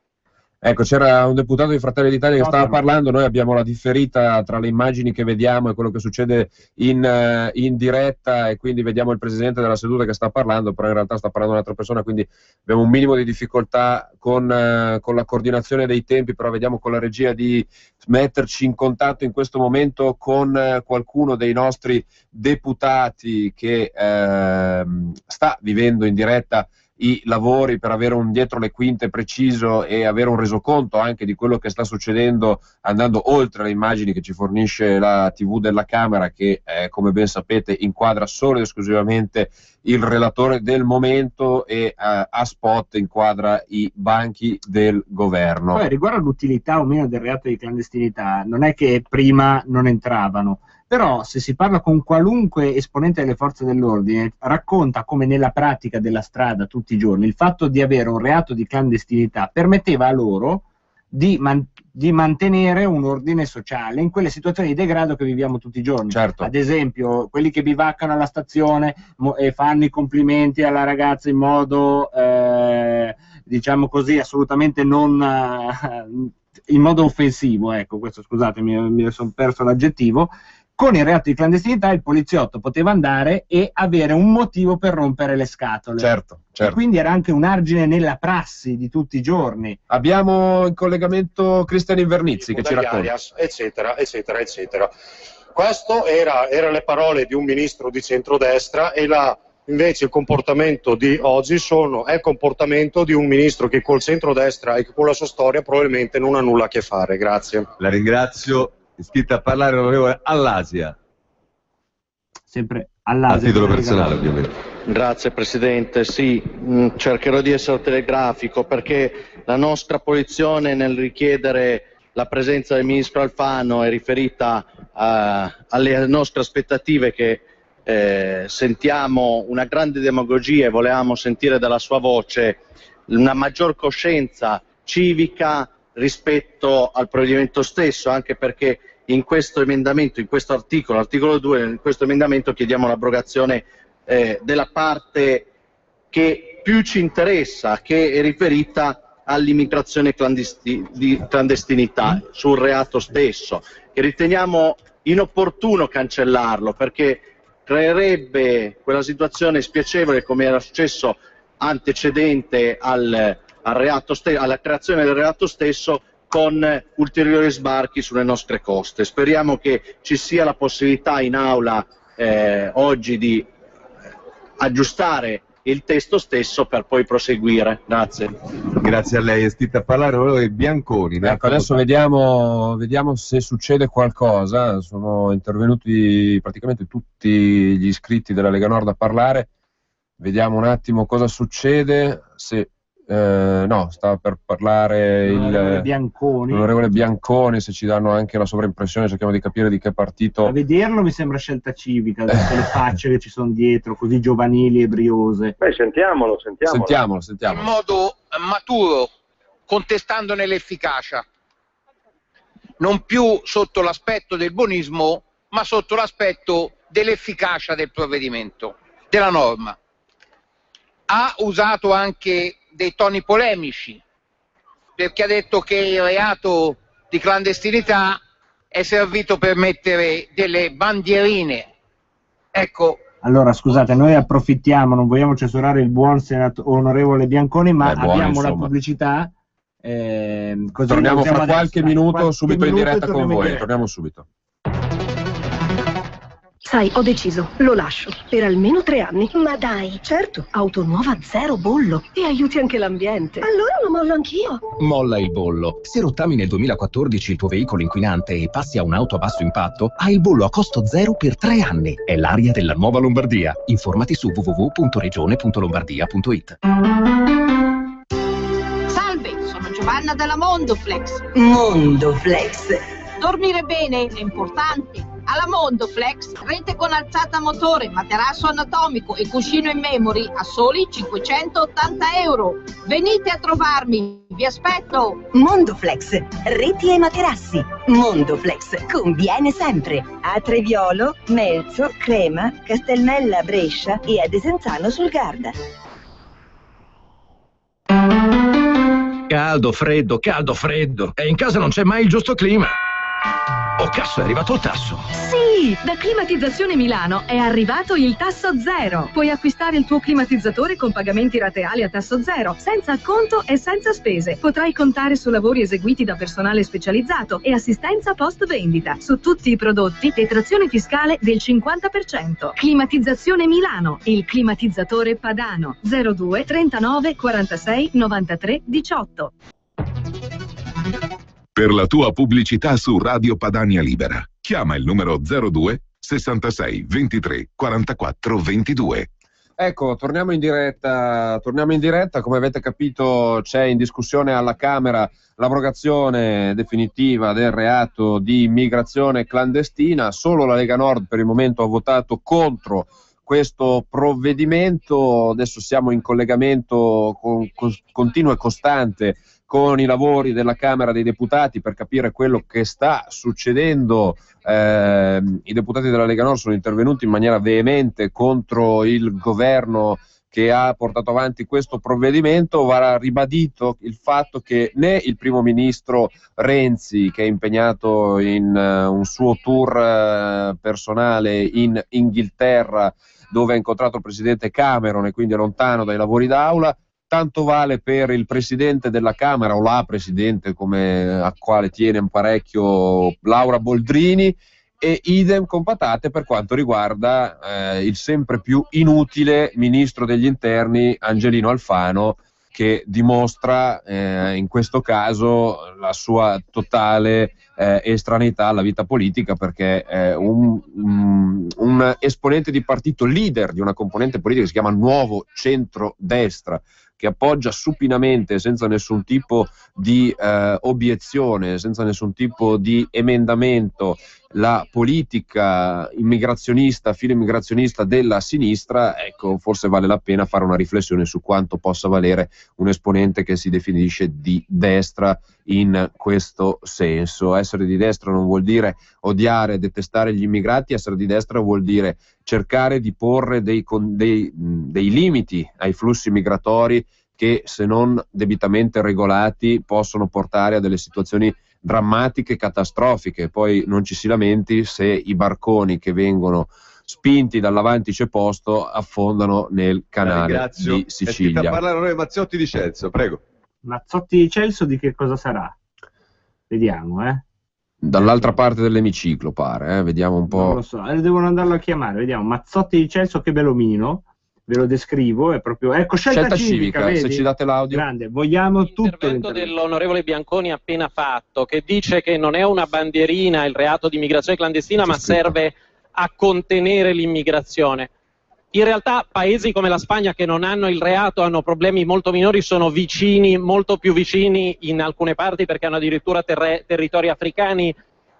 Ecco, c'era un deputato di Fratelli d'Italia che stava parlando, noi abbiamo la differita tra le immagini che vediamo e quello che succede in diretta, e quindi vediamo il presidente della seduta che sta parlando, però in realtà sta parlando un'altra persona, quindi abbiamo un minimo di difficoltà con la coordinazione dei tempi, però vediamo con la regia di metterci in contatto in questo momento con qualcuno dei nostri deputati che sta vivendo in diretta i lavori per avere un dietro le quinte preciso e avere un resoconto anche di quello che sta succedendo, andando oltre le immagini che ci fornisce la TV della Camera, che come ben sapete inquadra solo ed esclusivamente il relatore del momento e a spot inquadra i banchi del governo. Poi riguardo all'utilità o meno del reato di clandestinità, non è che prima non entravano, però se si parla con qualunque esponente delle forze dell'ordine, racconta come nella pratica della strada tutti i giorni il fatto di avere un reato di clandestinità permetteva a loro di mantenere un ordine sociale in quelle situazioni di degrado che viviamo tutti i giorni. Certo. Ad esempio, quelli che bivaccano alla stazione e fanno i complimenti alla ragazza in modo, diciamo così, assolutamente non... in modo offensivo, ecco, questo scusatemi, mi sono perso l'aggettivo. Con il reato di clandestinità il poliziotto poteva andare e avere un motivo per rompere le scatole. Certo. E quindi era anche un argine nella prassi di tutti i giorni. Abbiamo in collegamento Cristian Invernizzi che ci racconta. Eccetera. Questo era le parole di un ministro di centrodestra e invece il comportamento di oggi è il comportamento di un ministro che col centrodestra e con la sua storia probabilmente non ha nulla a che fare. Grazie. La ringrazio. Iscritta a parlare l'onorevole Allasia. Sempre Allasia. A titolo personale, ovviamente. Grazie Presidente, sì, cercherò di essere telegrafico perché la nostra posizione nel richiedere la presenza del Ministro Alfano è riferita alle nostre aspettative che sentiamo una grande demagogia e volevamo sentire dalla sua voce una maggior coscienza civica rispetto al provvedimento stesso, anche perché in questo emendamento, in questo articolo, l'articolo 2, in questo emendamento chiediamo l'abrogazione della parte che più ci interessa, che è riferita all'immigrazione di clandestinità, sul reato stesso, che riteniamo inopportuno cancellarlo perché creerebbe quella situazione spiacevole come era successo antecedente alla creazione del reato stesso, con ulteriori sbarchi sulle nostre coste. Speriamo che ci sia la possibilità in aula oggi di aggiustare il testo stesso per poi proseguire. Grazie. Grazie a lei. È iscritta a parlare l'onorevole Bianconi. Ecco, adesso vediamo se succede qualcosa. Sono intervenuti praticamente tutti gli iscritti della Lega Nord a parlare. Vediamo un attimo cosa succede. Se no, stava per parlare l'onorevole Bianconi, se ci danno anche la sovraimpressione, cerchiamo di capire di che partito. A vederlo mi sembra Scelta Civica, tutte le facce che ci sono dietro, così giovanili e briose. Sentiamolo. In modo maturo, contestandone l'efficacia, non più sotto l'aspetto del buonismo, ma sotto l'aspetto dell'efficacia del provvedimento, della norma. Ha usato anche dei toni polemici, perché ha detto che il reato di clandestinità è servito per mettere delle bandierine. Ecco. Allora, scusate, noi approfittiamo, non vogliamo censurare il buon onorevole Bianconi, ma abbiamo la pubblicità. Così torniamo fra qualche minuto, subito in diretta con voi. Torniamo subito. Sai, ho deciso, lo lascio, per almeno 3 anni. Ma dai! Certo, auto nuova, 0 bollo, e aiuti anche l'ambiente. Allora lo mollo anch'io. Molla il bollo. Se rottami nel 2014 il tuo veicolo inquinante e passi a un'auto a basso impatto, hai il bollo a costo 0 per 3 anni. È l'aria della nuova Lombardia. Informati su www.regione.lombardia.it. Salve, sono Giovanna della Mondoflex. Mondoflex. Dormire bene è importante. Alla Mondoflex, rete con alzata motore, materasso anatomico e cuscino in memory a soli 580 €. Venite a trovarmi, vi aspetto! Mondoflex, reti e materassi. Mondoflex, conviene sempre. A Treviolo, Melzo, Crema, Castelmella, Brescia e a Desenzano sul Garda. Caldo, freddo, e in casa non c'è mai il giusto clima. Oh cazzo, è arrivato il tasso! Sì, da Climatizzazione Milano è arrivato il tasso 0. Puoi acquistare il tuo climatizzatore con pagamenti rateali a tasso 0, senza acconto e senza spese. Potrai contare su lavori eseguiti da personale specializzato e assistenza post vendita. Su tutti i prodotti, detrazione fiscale del 50%. Climatizzazione Milano, il climatizzatore padano. 02 39 46 93 18. Per la tua pubblicità su Radio Padania Libera, chiama il numero 02 66 23 44 22. Ecco, torniamo in diretta. Come avete capito, c'è in discussione alla Camera l'abrogazione definitiva del reato di immigrazione clandestina. Solo la Lega Nord per il momento ha votato contro questo provvedimento. Adesso siamo in collegamento continuo e costante con i lavori della Camera dei Deputati per capire quello che sta succedendo. I deputati della Lega Nord sono intervenuti in maniera veemente contro il governo che ha portato avanti questo provvedimento. Va ribadito il fatto che né il primo ministro Renzi, che è impegnato in un suo tour personale in Inghilterra, dove ha incontrato il presidente Cameron e quindi è lontano dai lavori d'aula, tanto vale per il presidente della Camera, o la presidente, come a quale tiene un parecchio Laura Boldrini, e idem con patate per quanto riguarda il sempre più inutile ministro degli interni Angelino Alfano, che dimostra in questo caso la sua totale estraneità alla vita politica, perché un esponente di partito, leader di una componente politica che si chiama Nuovo Centrodestra, che appoggia supinamente, senza nessun tipo di obiezione, senza nessun tipo di emendamento, la politica immigrazionista, filo-immigrazionista della sinistra, ecco, forse vale la pena fare una riflessione su quanto possa valere un esponente che si definisce di destra in questo senso. Essere di destra non vuol dire odiare, detestare gli immigrati, essere di destra vuol dire cercare di porre dei limiti ai flussi migratori che, se non debitamente regolati, possono portare a delle situazioni drammatiche, catastrofiche. Poi non ci si lamenti se i barconi che vengono spinti dall'avanti c'è posto affondano nel canale di Sicilia. È a parlare Mazzotti di Celso, prego. Mazzotti di Celso di che cosa sarà? Vediamo, Dall'altra parte dell'emiciclo pare, vediamo un po'. Non lo so, devono andarlo a chiamare, vediamo. Mazzotti di Celso, che bellomino, ve lo descrivo, è proprio, ecco, scelta civica, vedi? Se ci date l'audio. Grande, vogliamo tutto l'intervento dell'onorevole Bianconi appena fatto, che dice che non è una bandierina il reato di immigrazione clandestina, ma serve a contenere l'immigrazione. In realtà paesi come la Spagna, che non hanno il reato, hanno problemi molto minori, sono vicini, molto più vicini in alcune parti, perché hanno addirittura territori africani,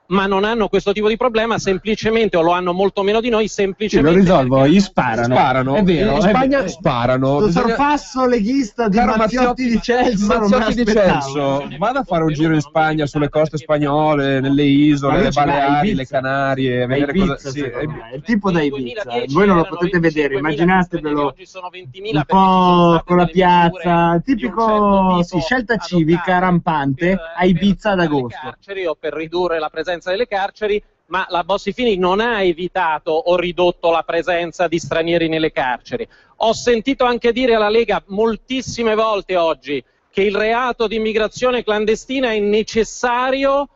ma non hanno questo tipo di problema, semplicemente, o lo hanno molto meno di noi, semplicemente... Lo risolvono, gli sparano. È vero, in Spagna sparano. Questo sorpasso leghista di Mazzotti di Celso. Mazzotti di Celso, vada a fare un giro in Spagna, sulle coste spagnole, nelle isole, le Baleari, le Canarie, vedere cosa... Sì, è il tipo da Ibiza, voi non lo potete vedere, immaginatevelo un po' con la piazza, tipico, scelta civica rampante a Ibiza ad agosto. Carceri, o per ridurre la presenza delle carceri, ma la Bossi-Fini non ha evitato o ridotto la presenza di stranieri nelle carceri. Ho sentito anche dire alla Lega moltissime volte oggi che il reato di immigrazione clandestina è necessario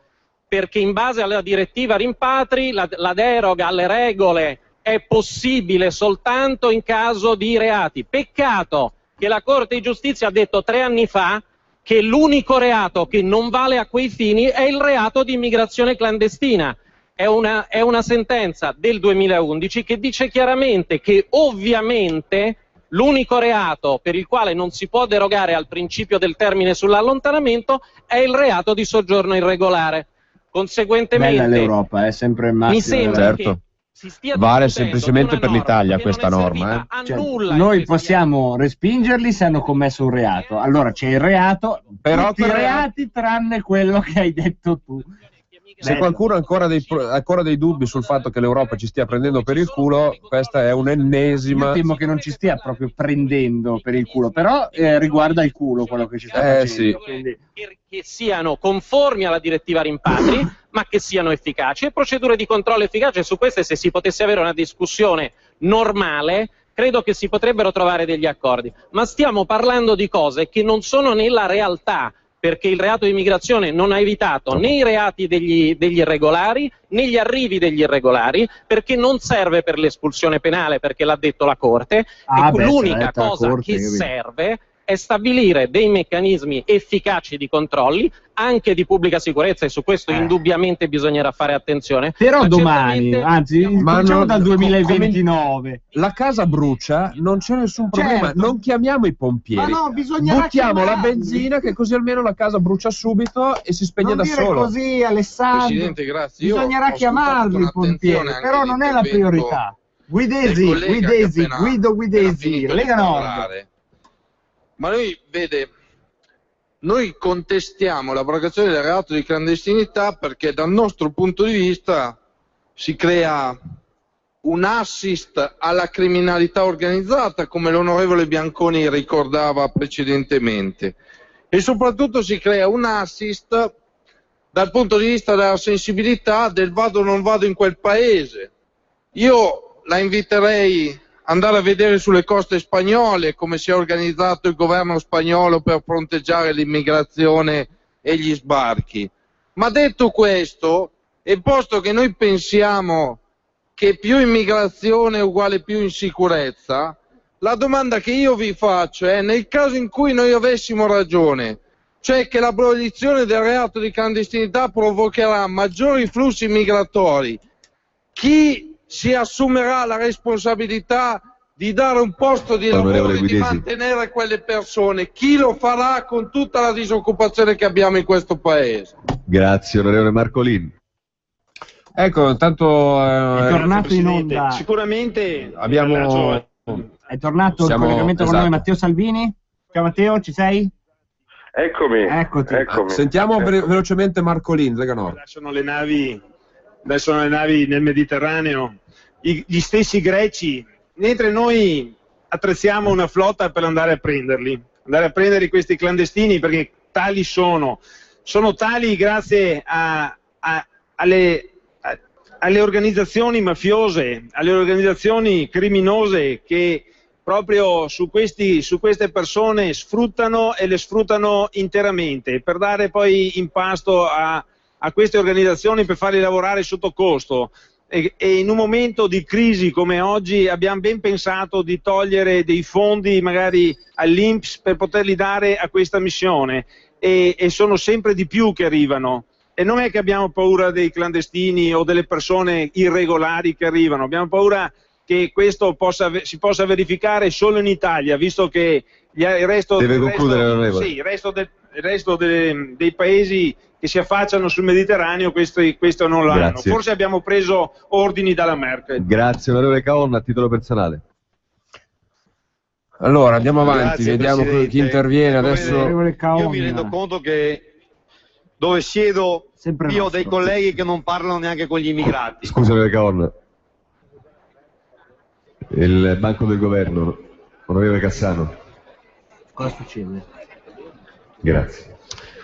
perché in base alla direttiva rimpatri la deroga alle regole è possibile soltanto in caso di reati. Peccato che la Corte di Giustizia ha detto 3 anni fa che l'unico reato che non vale a quei fini è il reato di immigrazione clandestina. È una sentenza del 2011 che dice chiaramente che ovviamente l'unico reato per il quale non si può derogare al principio del termine sull'allontanamento è il reato di soggiorno irregolare. Conseguentemente, bella l'Europa, è sempre il massimo. Mi sembra che vale semplicemente per l'Italia questa norma. Cioè, noi possiamo respingerli se hanno commesso un reato. Allora c'è il reato, però tutti i reati tranne quello che hai detto tu. Se qualcuno ha ancora dei dubbi sul fatto che l'Europa ci stia prendendo per il culo, questa è un'ennesima. Io temo che non ci stia proprio prendendo per il culo, però riguarda il culo quello che ci sta facendo. Sì. Quindi... che siano conformi alla direttiva rimpatri, ma che siano efficaci, e procedure di controllo efficaci. Su queste, se si potesse avere una discussione normale, credo che si potrebbero trovare degli accordi, ma stiamo parlando di cose che non sono nella realtà, perché il reato di immigrazione non ha evitato né i reati degli irregolari né gli arrivi degli irregolari, perché non serve per l'espulsione penale, perché l'ha detto la Corte, e l'unica cosa che serve è stabilire dei meccanismi efficaci di controlli, anche di pubblica sicurezza, e su questo indubbiamente bisognerà fare attenzione. Però domani, anzi, cominciamo dal 2029. La casa brucia, non c'è nessun problema, non chiamiamo i pompieri, ma no, bisognerà buttiamo la benzina, che così almeno la casa brucia subito e si spegne da solo. Non dire così, Alessandro. Presidente, grazie. Bisognerà chiamarli i pompieri, però non è la priorità. Guidesi, Guido Guidesi, Lega Nord. Ma noi contestiamo l'abrogazione del reato di clandestinità perché dal nostro punto di vista si crea un assist alla criminalità organizzata, come l'onorevole Bianconi ricordava precedentemente, e soprattutto si crea un assist dal punto di vista della sensibilità del vado o non vado in quel paese. Io la inviterei andare a vedere sulle coste spagnole come si è organizzato il governo spagnolo per fronteggiare l'immigrazione e gli sbarchi. Ma detto questo, e posto che noi pensiamo che più immigrazione è uguale più insicurezza, la domanda che io vi faccio è: nel caso in cui noi avessimo ragione, cioè che l'abolizione del reato di clandestinità provocherà maggiori flussi migratori, chi si assumerà la responsabilità di dare un posto di lavoro e di mantenere quelle persone? Chi lo farà con tutta la disoccupazione che abbiamo in questo paese? Grazie, onorevole Marcolin. Ecco, intanto è tornato in onda. Sicuramente abbiamo... È tornato il collegamento con noi Matteo Salvini. Ciao Matteo, ci sei? Eccomi. Eccoti. Sentiamo velocemente Marcolin, Lega Nord. Adesso sono le navi nel Mediterraneo, gli stessi greci, mentre noi attrezziamo una flotta per andare a prenderli questi clandestini, perché tali sono tali grazie alle organizzazioni mafiose, alle organizzazioni criminose che proprio su queste persone sfruttano e le sfruttano interamente per dare poi in pasto a queste organizzazioni, per farli lavorare sotto costo. E in un momento di crisi come oggi abbiamo ben pensato di togliere dei fondi magari all'INPS per poterli dare a questa missione, e sono sempre di più che arrivano. E non è che abbiamo paura dei clandestini o delle persone irregolari che arrivano, abbiamo paura che questo si possa verificare solo in Italia, visto che il resto dei paesi che si affacciano sul Mediterraneo questo non lo hanno. Forse abbiamo preso ordini dalla Merkel. Grazie, onorevole Caon, a titolo personale. Allora, andiamo avanti, vediamo chi interviene adesso. Io mi rendo conto che dove siedo io ho dei colleghi che non parlano neanche con gli immigrati. Scusa, onorevole Caon. Il Banco del Governo, onorevole Cassano. Cosa succede? Grazie.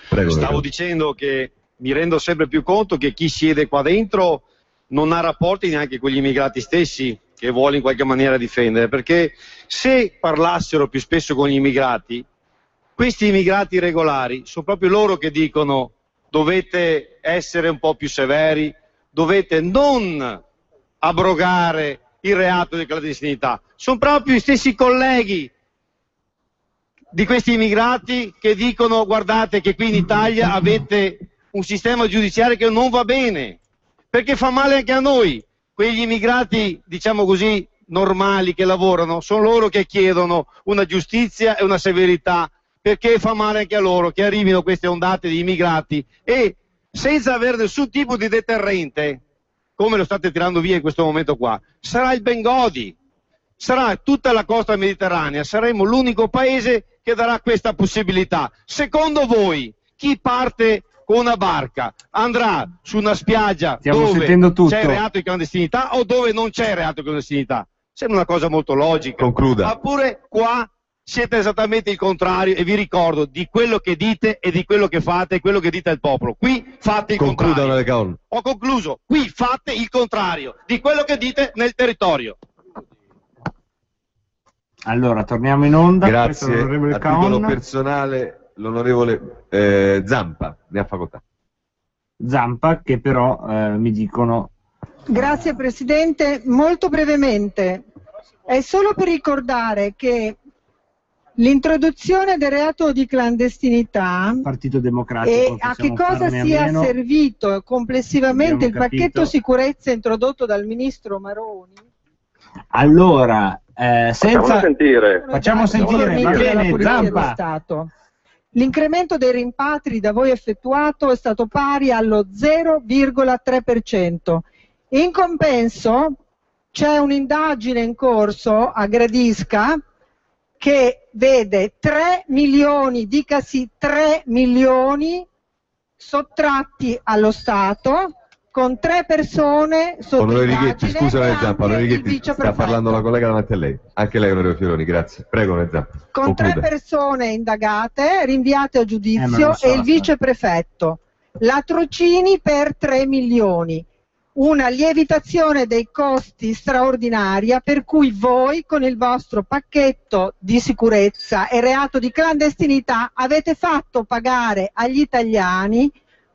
Prego. Stavo dicendo che mi rendo sempre più conto che chi siede qua dentro non ha rapporti neanche con gli immigrati stessi, che vuole in qualche maniera difendere, perché se parlassero più spesso con gli immigrati, questi immigrati regolari sono proprio loro che dicono: dovete essere un po' più severi, dovete non abrogare il reato di clandestinità. Sono proprio gli stessi colleghi di questi immigrati che dicono: guardate che qui in Italia avete un sistema giudiziario che non va bene, perché fa male anche a noi. Quegli immigrati, diciamo così, normali che lavorano, sono loro che chiedono una giustizia e una severità, perché fa male anche a loro che arrivino queste ondate di immigrati e senza avere nessun tipo di deterrente, come lo state tirando via in questo momento qua, sarà il Bengodi, sarà tutta la costa mediterranea, saremo l'unico paese che darà questa possibilità. Secondo voi, chi parte con una barca andrà su una spiaggia dove c'è il reato di clandestinità o dove non c'è il reato di clandestinità? Sembra una cosa molto logica. Concluda. Oppure qua siete esattamente il contrario, e vi ricordo di quello che dite e di quello che fate e quello che dite al popolo. Qui fate il contrario. Ho concluso. Qui fate il contrario di quello che dite nel territorio. Allora, torniamo in onda. Grazie. A titolo personale, l'onorevole Zampa, ne ha facoltà. Zampa, che però mi dicono... Grazie Presidente, molto brevemente. È solo per ricordare che l'introduzione del reato di clandestinità Partito Democratico, e a che cosa sia servito complessivamente il pacchetto sicurezza introdotto dal Ministro Maroni. Allora, facciamo sentire, va bene, Zampa. L'incremento dei rimpatri da voi effettuato è stato pari allo 0,3%. In compenso c'è un'indagine in corso a Gradisca che vede 3 milioni, dicasi 3 milioni sottratti allo Stato, con 3 persone sotto indagine. Scusa, Zampa, sta parlando la collega davanti a lei. Anche lei, onorevole Fioroni, grazie. Prego, Zampa. Con concluda. 3 persone indagate, rinviate a giudizio, e il viceprefetto. Latrocini per 3 milioni. Una lievitazione dei costi straordinaria, per cui voi con il vostro pacchetto di sicurezza e reato di clandestinità avete fatto pagare agli italiani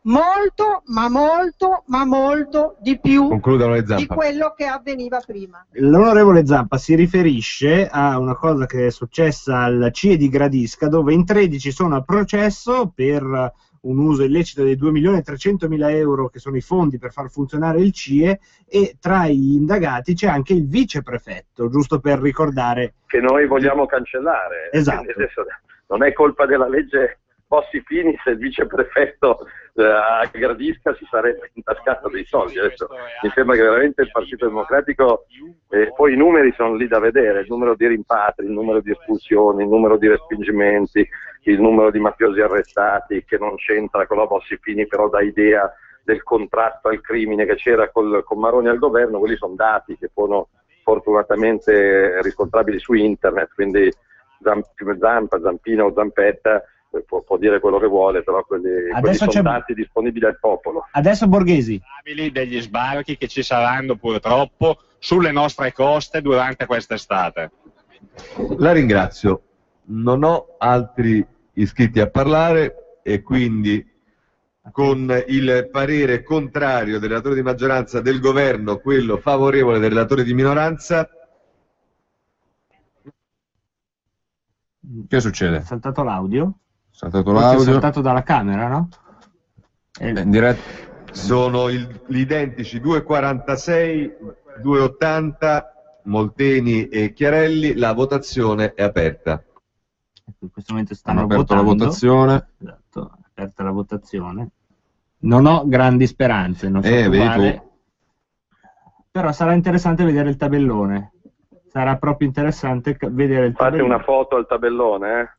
molto, ma molto, ma molto di più di quello che avveniva prima. L'onorevole Zampa si riferisce a una cosa che è successa al CIE di Gradisca, dove in 13 sono a processo per un uso illecito dei 2.300.000 euro, che sono i fondi per far funzionare il CIE, e tra gli indagati c'è anche il viceprefetto, giusto per ricordare che noi vogliamo cancellare. Esatto. Adesso non è colpa della legge Bossi-Fini se il viceprefetto a Gradisca si sarebbe intascato dei soldi. Adesso mi sembra che veramente il Partito Democratico, poi i numeri sono lì da vedere, il numero di rimpatri, il numero di espulsioni, il numero di respingimenti, il numero di mafiosi arrestati, che non c'entra con la Bossi-Fini, però dà idea del contrasto al crimine che c'era con Maroni al governo. Quelli sono dati che sono fortunatamente riscontrabili su internet, quindi Zampa, Zampino, Zampetta può dire quello che vuole, però quelli sono dati disponibili al popolo. Adesso Borghesi. Degli sbarchi che ci saranno purtroppo sulle nostre coste durante quest'estate. La ringrazio. Non ho altri iscritti a parlare e quindi, con il parere contrario del relatore di maggioranza, del governo, quello favorevole del relatore di minoranza. Che succede? È saltato l'audio? Saltato È l'audio. saltato dalla camera, no? In diretta. Sono gli identici 246, 280, Molteni e Chiarelli. La votazione è aperta. In questo momento stanno Hanno aperto la votando. votazione. Esatto, aperta la votazione. Non ho grandi speranze, non so vedi quale. tu. Però sarà interessante vedere il tabellone. Sarà proprio interessante vedere il Fate tabellone. una foto al tabellone,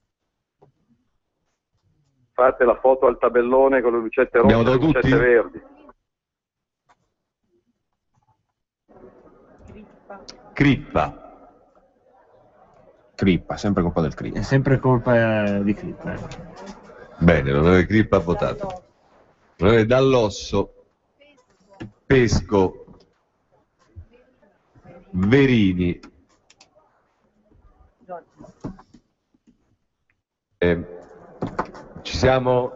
Fate la foto al tabellone con le lucette rosse e le lucette verdi. Crippa, sempre colpa del Crippa. È sempre colpa di Crippa. Bene, l'onorevole Crippa ha votato. L'onorevole Dall'Osso, Pesco, Verini, ci siamo.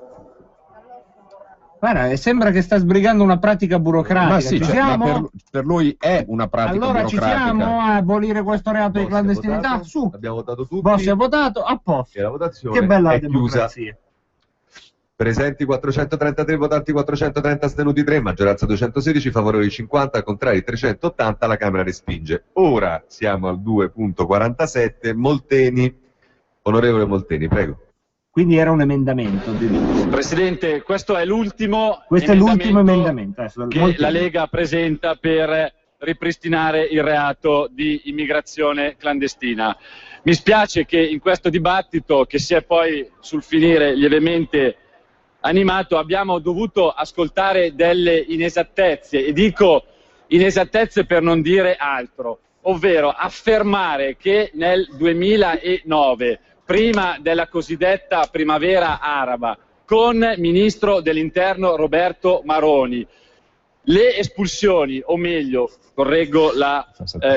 Guarda, sembra che sta sbrigando una pratica burocratica. Ma sì, ci cioè, siamo? ma per lui è una pratica Allora ci burocratica. siamo a abolire questo reato di clandestinità? Su. Abbiamo votato tutti. Bossi ha votato, a posto. E la votazione Che bella è democrazia. Presenti 433, votanti 430, astenuti 3, maggioranza 216, favorevoli 50, contrari 380, la Camera respinge. Ora siamo al 2.47, Molteni. Onorevole Molteni, prego. Quindi era un emendamento. Presidente, questo è l'ultimo emendamento che la Lega presenta per ripristinare il reato di immigrazione clandestina. Mi spiace che in questo dibattito, che si è poi sul finire lievemente animato, abbiamo dovuto ascoltare delle inesattezze, e dico inesattezze per non dire altro, ovvero affermare che nel 2009, prima della cosiddetta primavera araba, con ministro dell'interno Roberto Maroni, le espulsioni, o meglio, correggo la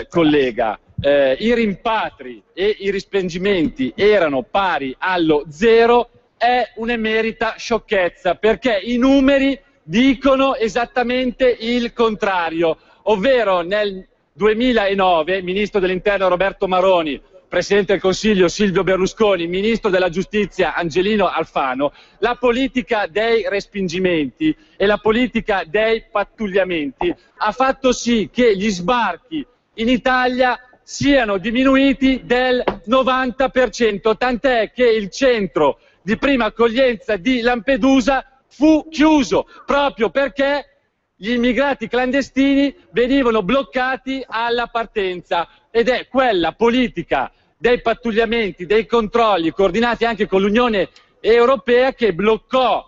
collega, i rimpatri e i respingimenti erano pari allo 0, è un'emerita sciocchezza, perché i numeri dicono esattamente il contrario, ovvero nel 2009, ministro dell'interno Roberto Maroni, Presidente del Consiglio Silvio Berlusconi, Ministro della Giustizia Angelino Alfano, la politica dei respingimenti e la politica dei pattugliamenti ha fatto sì che gli sbarchi in Italia siano diminuiti del 90%, tant'è che il centro di prima accoglienza di Lampedusa fu chiuso proprio perché gli immigrati clandestini venivano bloccati alla partenza, ed è quella politica dei pattugliamenti, dei controlli coordinati anche con l'Unione Europea che bloccò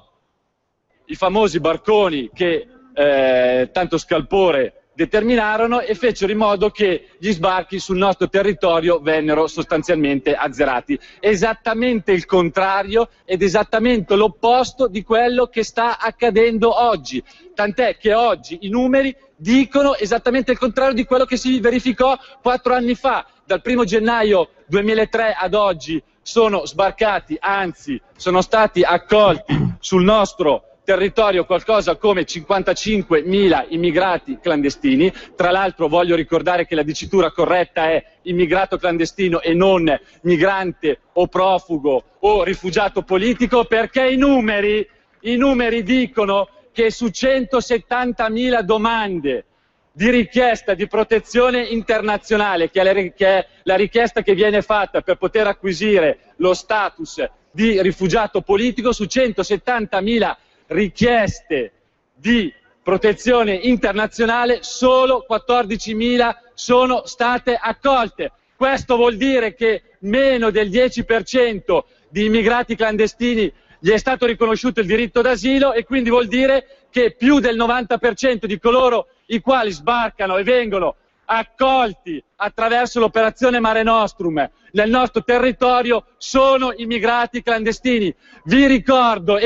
i famosi barconi che tanto scalpore determinarono e fecero in modo che gli sbarchi sul nostro territorio vennero sostanzialmente azzerati. Esattamente il contrario ed esattamente l'opposto di quello che sta accadendo oggi, tant'è che oggi i numeri dicono esattamente il contrario di quello che si verificò 4 anni fa. Dal 1 gennaio 2003 ad oggi sono sbarcati, anzi sono stati accolti sul nostro territorio qualcosa come 55.000 immigrati clandestini. Tra l'altro voglio ricordare che la dicitura corretta è immigrato clandestino e non migrante o profugo o rifugiato politico, perché i numeri dicono che su 170.000 domande di richiesta di protezione internazionale, che è la richiesta che viene fatta per poter acquisire lo status di rifugiato politico, su 170.000 richieste di protezione internazionale solo 14.000 sono state accolte. Questo vuol dire che meno del 10% di immigrati clandestini gli è stato riconosciuto il diritto d'asilo, e quindi vuol dire che più del 90% di coloro i quali sbarcano e vengono accolti attraverso l'operazione Mare Nostrum nel nostro territorio sono immigrati clandestini. Vi ricordo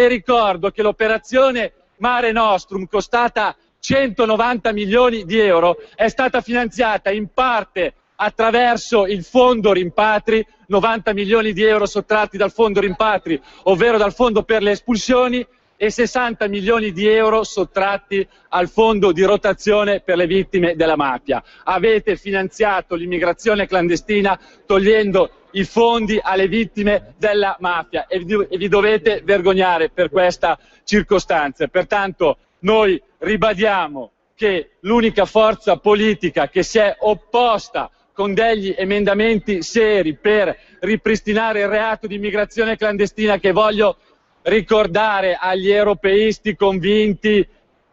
che l'operazione Mare Nostrum, costata 190 milioni di euro, è stata finanziata in parte attraverso il fondo rimpatri, 90 milioni di euro sottratti dal fondo rimpatri, ovvero dal fondo per le espulsioni, e 60 milioni di euro sottratti al fondo di rotazione per le vittime della mafia. Avete finanziato l'immigrazione clandestina togliendo i fondi alle vittime della mafia, e vi dovete vergognare per questa circostanza. Pertanto noi ribadiamo che l'unica forza politica che si è opposta con degli emendamenti seri per ripristinare il reato di immigrazione clandestina, che voglio ricordare agli europeisti convinti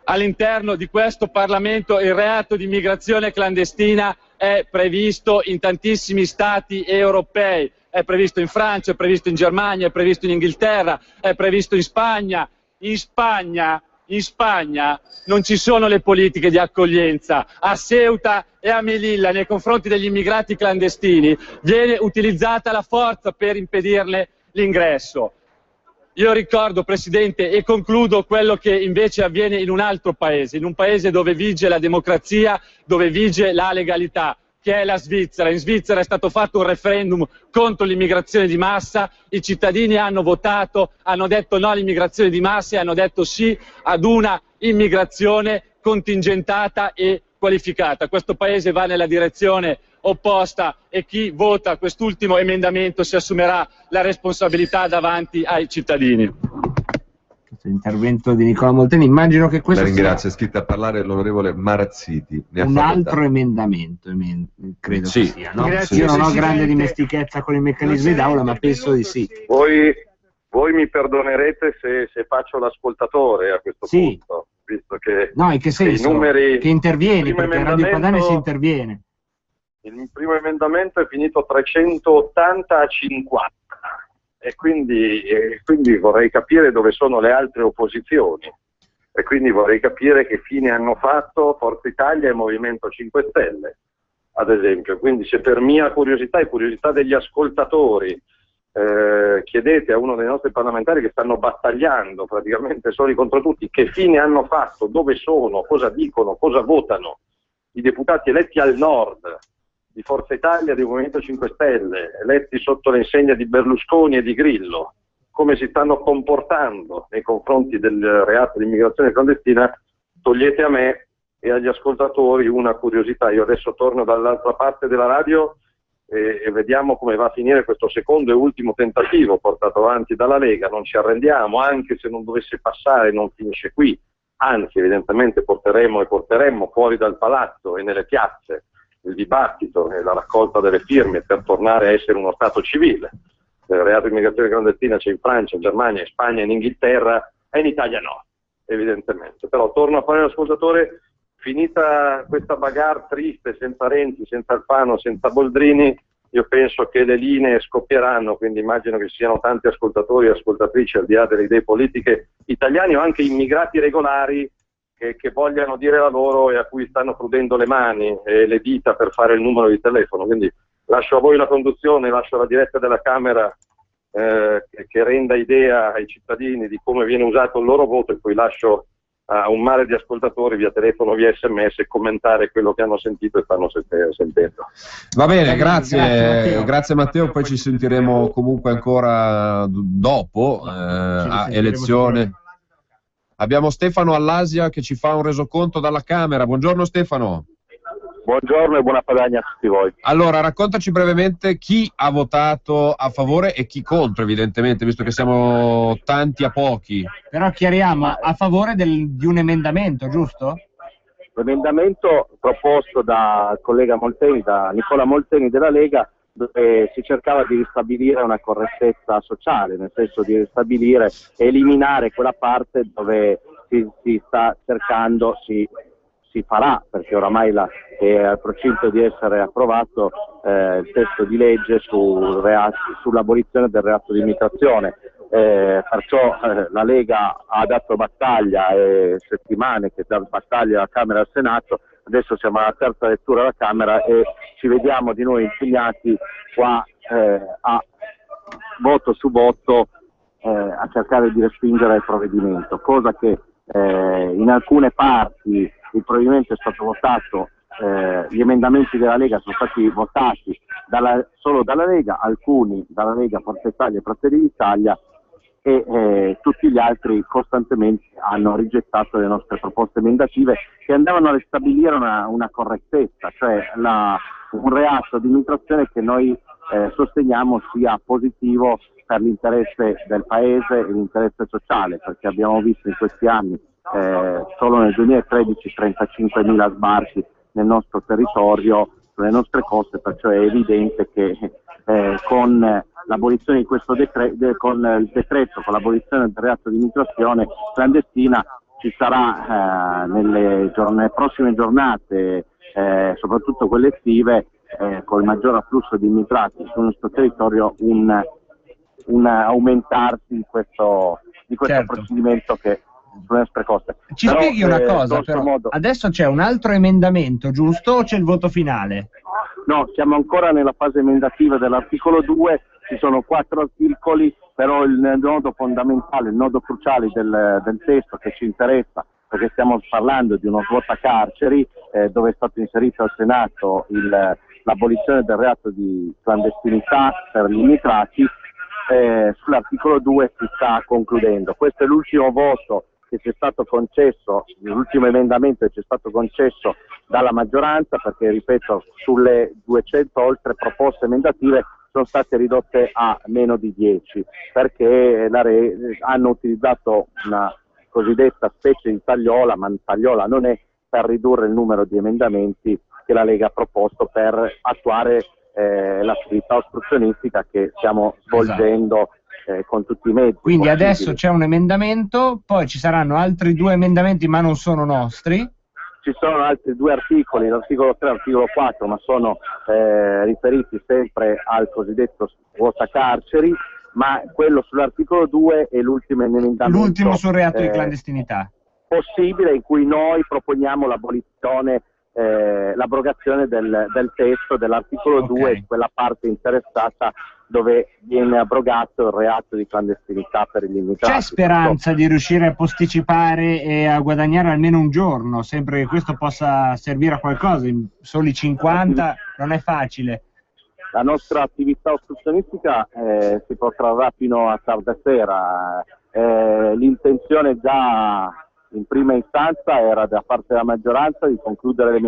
all'interno di questo Parlamento, il reato di immigrazione clandestina è previsto in tantissimi stati europei, è previsto in Francia, è previsto in Germania, è previsto in Inghilterra, è previsto in Spagna. In Spagna non ci sono le politiche di accoglienza. A Ceuta e a Melilla, nei confronti degli immigrati clandestini, viene utilizzata la forza per impedirne l'ingresso. Io ricordo, Presidente, e concludo, quello che invece avviene in un altro paese, in un paese dove vige la democrazia, dove vige la legalità, che è la Svizzera. In Svizzera è stato fatto un referendum contro l'immigrazione di massa, i cittadini hanno votato, hanno detto no all'immigrazione di massa e hanno detto sì ad una immigrazione contingentata e qualificata. Questo paese va nella direzione opposta, e chi vota quest'ultimo emendamento si assumerà la responsabilità davanti ai cittadini. Intervento di Nicola Molteni. Immagino che questo la ringrazio. È iscritta a parlare l'onorevole Marazziti. Un altro emendamento, credo che sia, no? Io non ho grande dimestichezza con i meccanismi d'aula, ma penso di sì. Voi mi perdonerete se faccio l'ascoltatore a questo punto, visto che no, in che senso? I numeri, che intervieni, perché a Radio Padania si interviene. Il primo emendamento è finito 380 a 50 e quindi vorrei capire dove sono le altre opposizioni, e quindi vorrei capire che fine hanno fatto Forza Italia e Movimento 5 Stelle, ad esempio. Quindi se per mia curiosità e curiosità degli ascoltatori chiedete a uno dei nostri parlamentari che stanno battagliando praticamente soli contro tutti che fine hanno fatto, dove sono, cosa dicono, cosa votano i deputati eletti al nord di Forza Italia e di Movimento 5 Stelle, eletti sotto l'insegna di Berlusconi e di Grillo, come si stanno comportando nei confronti del reato di immigrazione clandestina, togliete a me e agli ascoltatori una curiosità. Io adesso torno dall'altra parte della radio e vediamo come va a finire questo secondo e ultimo tentativo portato avanti dalla Lega. Non ci arrendiamo, anche se non dovesse passare non finisce qui, anzi evidentemente porteremmo fuori dal palazzo e nelle piazze il dibattito e la raccolta delle firme per tornare a essere uno Stato civile. Il reato di immigrazione clandestina c'è in Francia, in Germania, in Spagna, in Inghilterra, e in Italia no, evidentemente. Però torno a fare l'ascoltatore. Finita questa bagarre triste, senza Renzi, senza Alfano, senza Boldrini, io penso che le linee scoppieranno, quindi immagino che ci siano tanti ascoltatori e ascoltatrici, al di là delle idee politiche, italiani o anche immigrati regolari, che vogliano dire la loro e a cui stanno prudendo le mani e le dita per fare il numero di telefono. Quindi lascio a voi la conduzione, lascio la diretta della Camera che renda idea ai cittadini di come viene usato il loro voto, e poi lascio a un mare di ascoltatori via telefono, via SMS, commentare quello che hanno sentito e stanno sentendo. Va bene, grazie Matteo, poi ci sentiremo comunque ancora dopo a elezione. Abbiamo Stefano all'Asia che ci fa un resoconto dalla Camera. Buongiorno Stefano. Buongiorno e buona Padania a tutti voi. Allora, raccontaci brevemente chi ha votato a favore e chi contro, evidentemente, visto che siamo tanti a pochi. Però chiariamo, a favore di un emendamento, giusto? L'emendamento proposto dal collega Molteni, da Nicola Molteni della Lega, dove si cercava di ristabilire una correttezza sociale, nel senso di ristabilire e eliminare quella parte dove si sta cercando, si farà, perché oramai è al procinto di essere approvato il testo di legge sull'abolizione del reato di immigrazione. Perciò la Lega ha dato battaglia, settimane che dà battaglia alla Camera e al Senato. Adesso siamo alla terza lettura alla Camera e ci vediamo di noi impegnati qua a voto su voto a cercare di respingere il provvedimento, cosa che in alcune parti il provvedimento è stato votato, gli emendamenti della Lega sono stati votati solo dalla Lega, alcuni dalla Lega, Forza Italia e Fratelli d'Italia, e tutti gli altri costantemente hanno rigettato le nostre proposte emendative che andavano a ristabilire una correttezza, cioè un reato di immigrazione che noi sosteniamo sia positivo per l'interesse del Paese e l'interesse sociale, perché abbiamo visto in questi anni solo nel 2013 35.000 sbarchi nel nostro territorio, sulle nostre coste, perciò è evidente che con l'abolizione di questo con il decreto, con l'abolizione del reato di immigrazione clandestina ci sarà nelle prossime giornate, soprattutto quelle estive, con il maggior afflusso di immigrati sul nostro territorio, un aumentarsi di questo procedimento che sulle nostre coste. Ci spieghi una cosa, però. Adesso c'è un altro emendamento, giusto, o c'è il voto finale? No, siamo ancora nella fase emendativa dell'articolo 2, ci sono 4 articoli, però il nodo fondamentale, il nodo cruciale del testo che ci interessa, perché stiamo parlando di uno svuotacarceri dove è stato inserito al Senato l'abolizione del reato di clandestinità per gli immigrati, sull'articolo 2 si sta concludendo. Questo è l'ultimo voto che ci è stato concesso, l'ultimo emendamento che ci è stato concesso dalla maggioranza, perché ripeto, sulle 200 oltre proposte emendative sono state ridotte a meno di 10, perché hanno utilizzato una cosiddetta specie di tagliola, ma tagliola non è, per ridurre il numero di emendamenti che la Lega ha proposto per attuare l'attività ostruzionistica che stiamo svolgendo con tutti i mezzi. Quindi possibili. Adesso c'è un emendamento, poi ci saranno altri 2 emendamenti, ma non sono nostri. Ci sono altri 2 articoli, l'articolo 3 e l'articolo 4, ma sono riferiti sempre al cosiddetto svuotacarceri, ma quello sull'articolo 2 è l'ultimo emendamento. L'ultimo sul reato di clandestinità. Possibile, in cui noi proponiamo l'abrogazione del testo dell'articolo 2, quella parte interessata dove viene abrogato il reato di clandestinità per gli immigrati. C'è speranza di riuscire a posticipare e a guadagnare almeno un giorno, sempre che questo possa servire a qualcosa? In soli 50 non è facile. La nostra attività ostruzionistica si protrarrà fino a tarda sera. L'intenzione già in prima istanza era da parte della maggioranza di concludere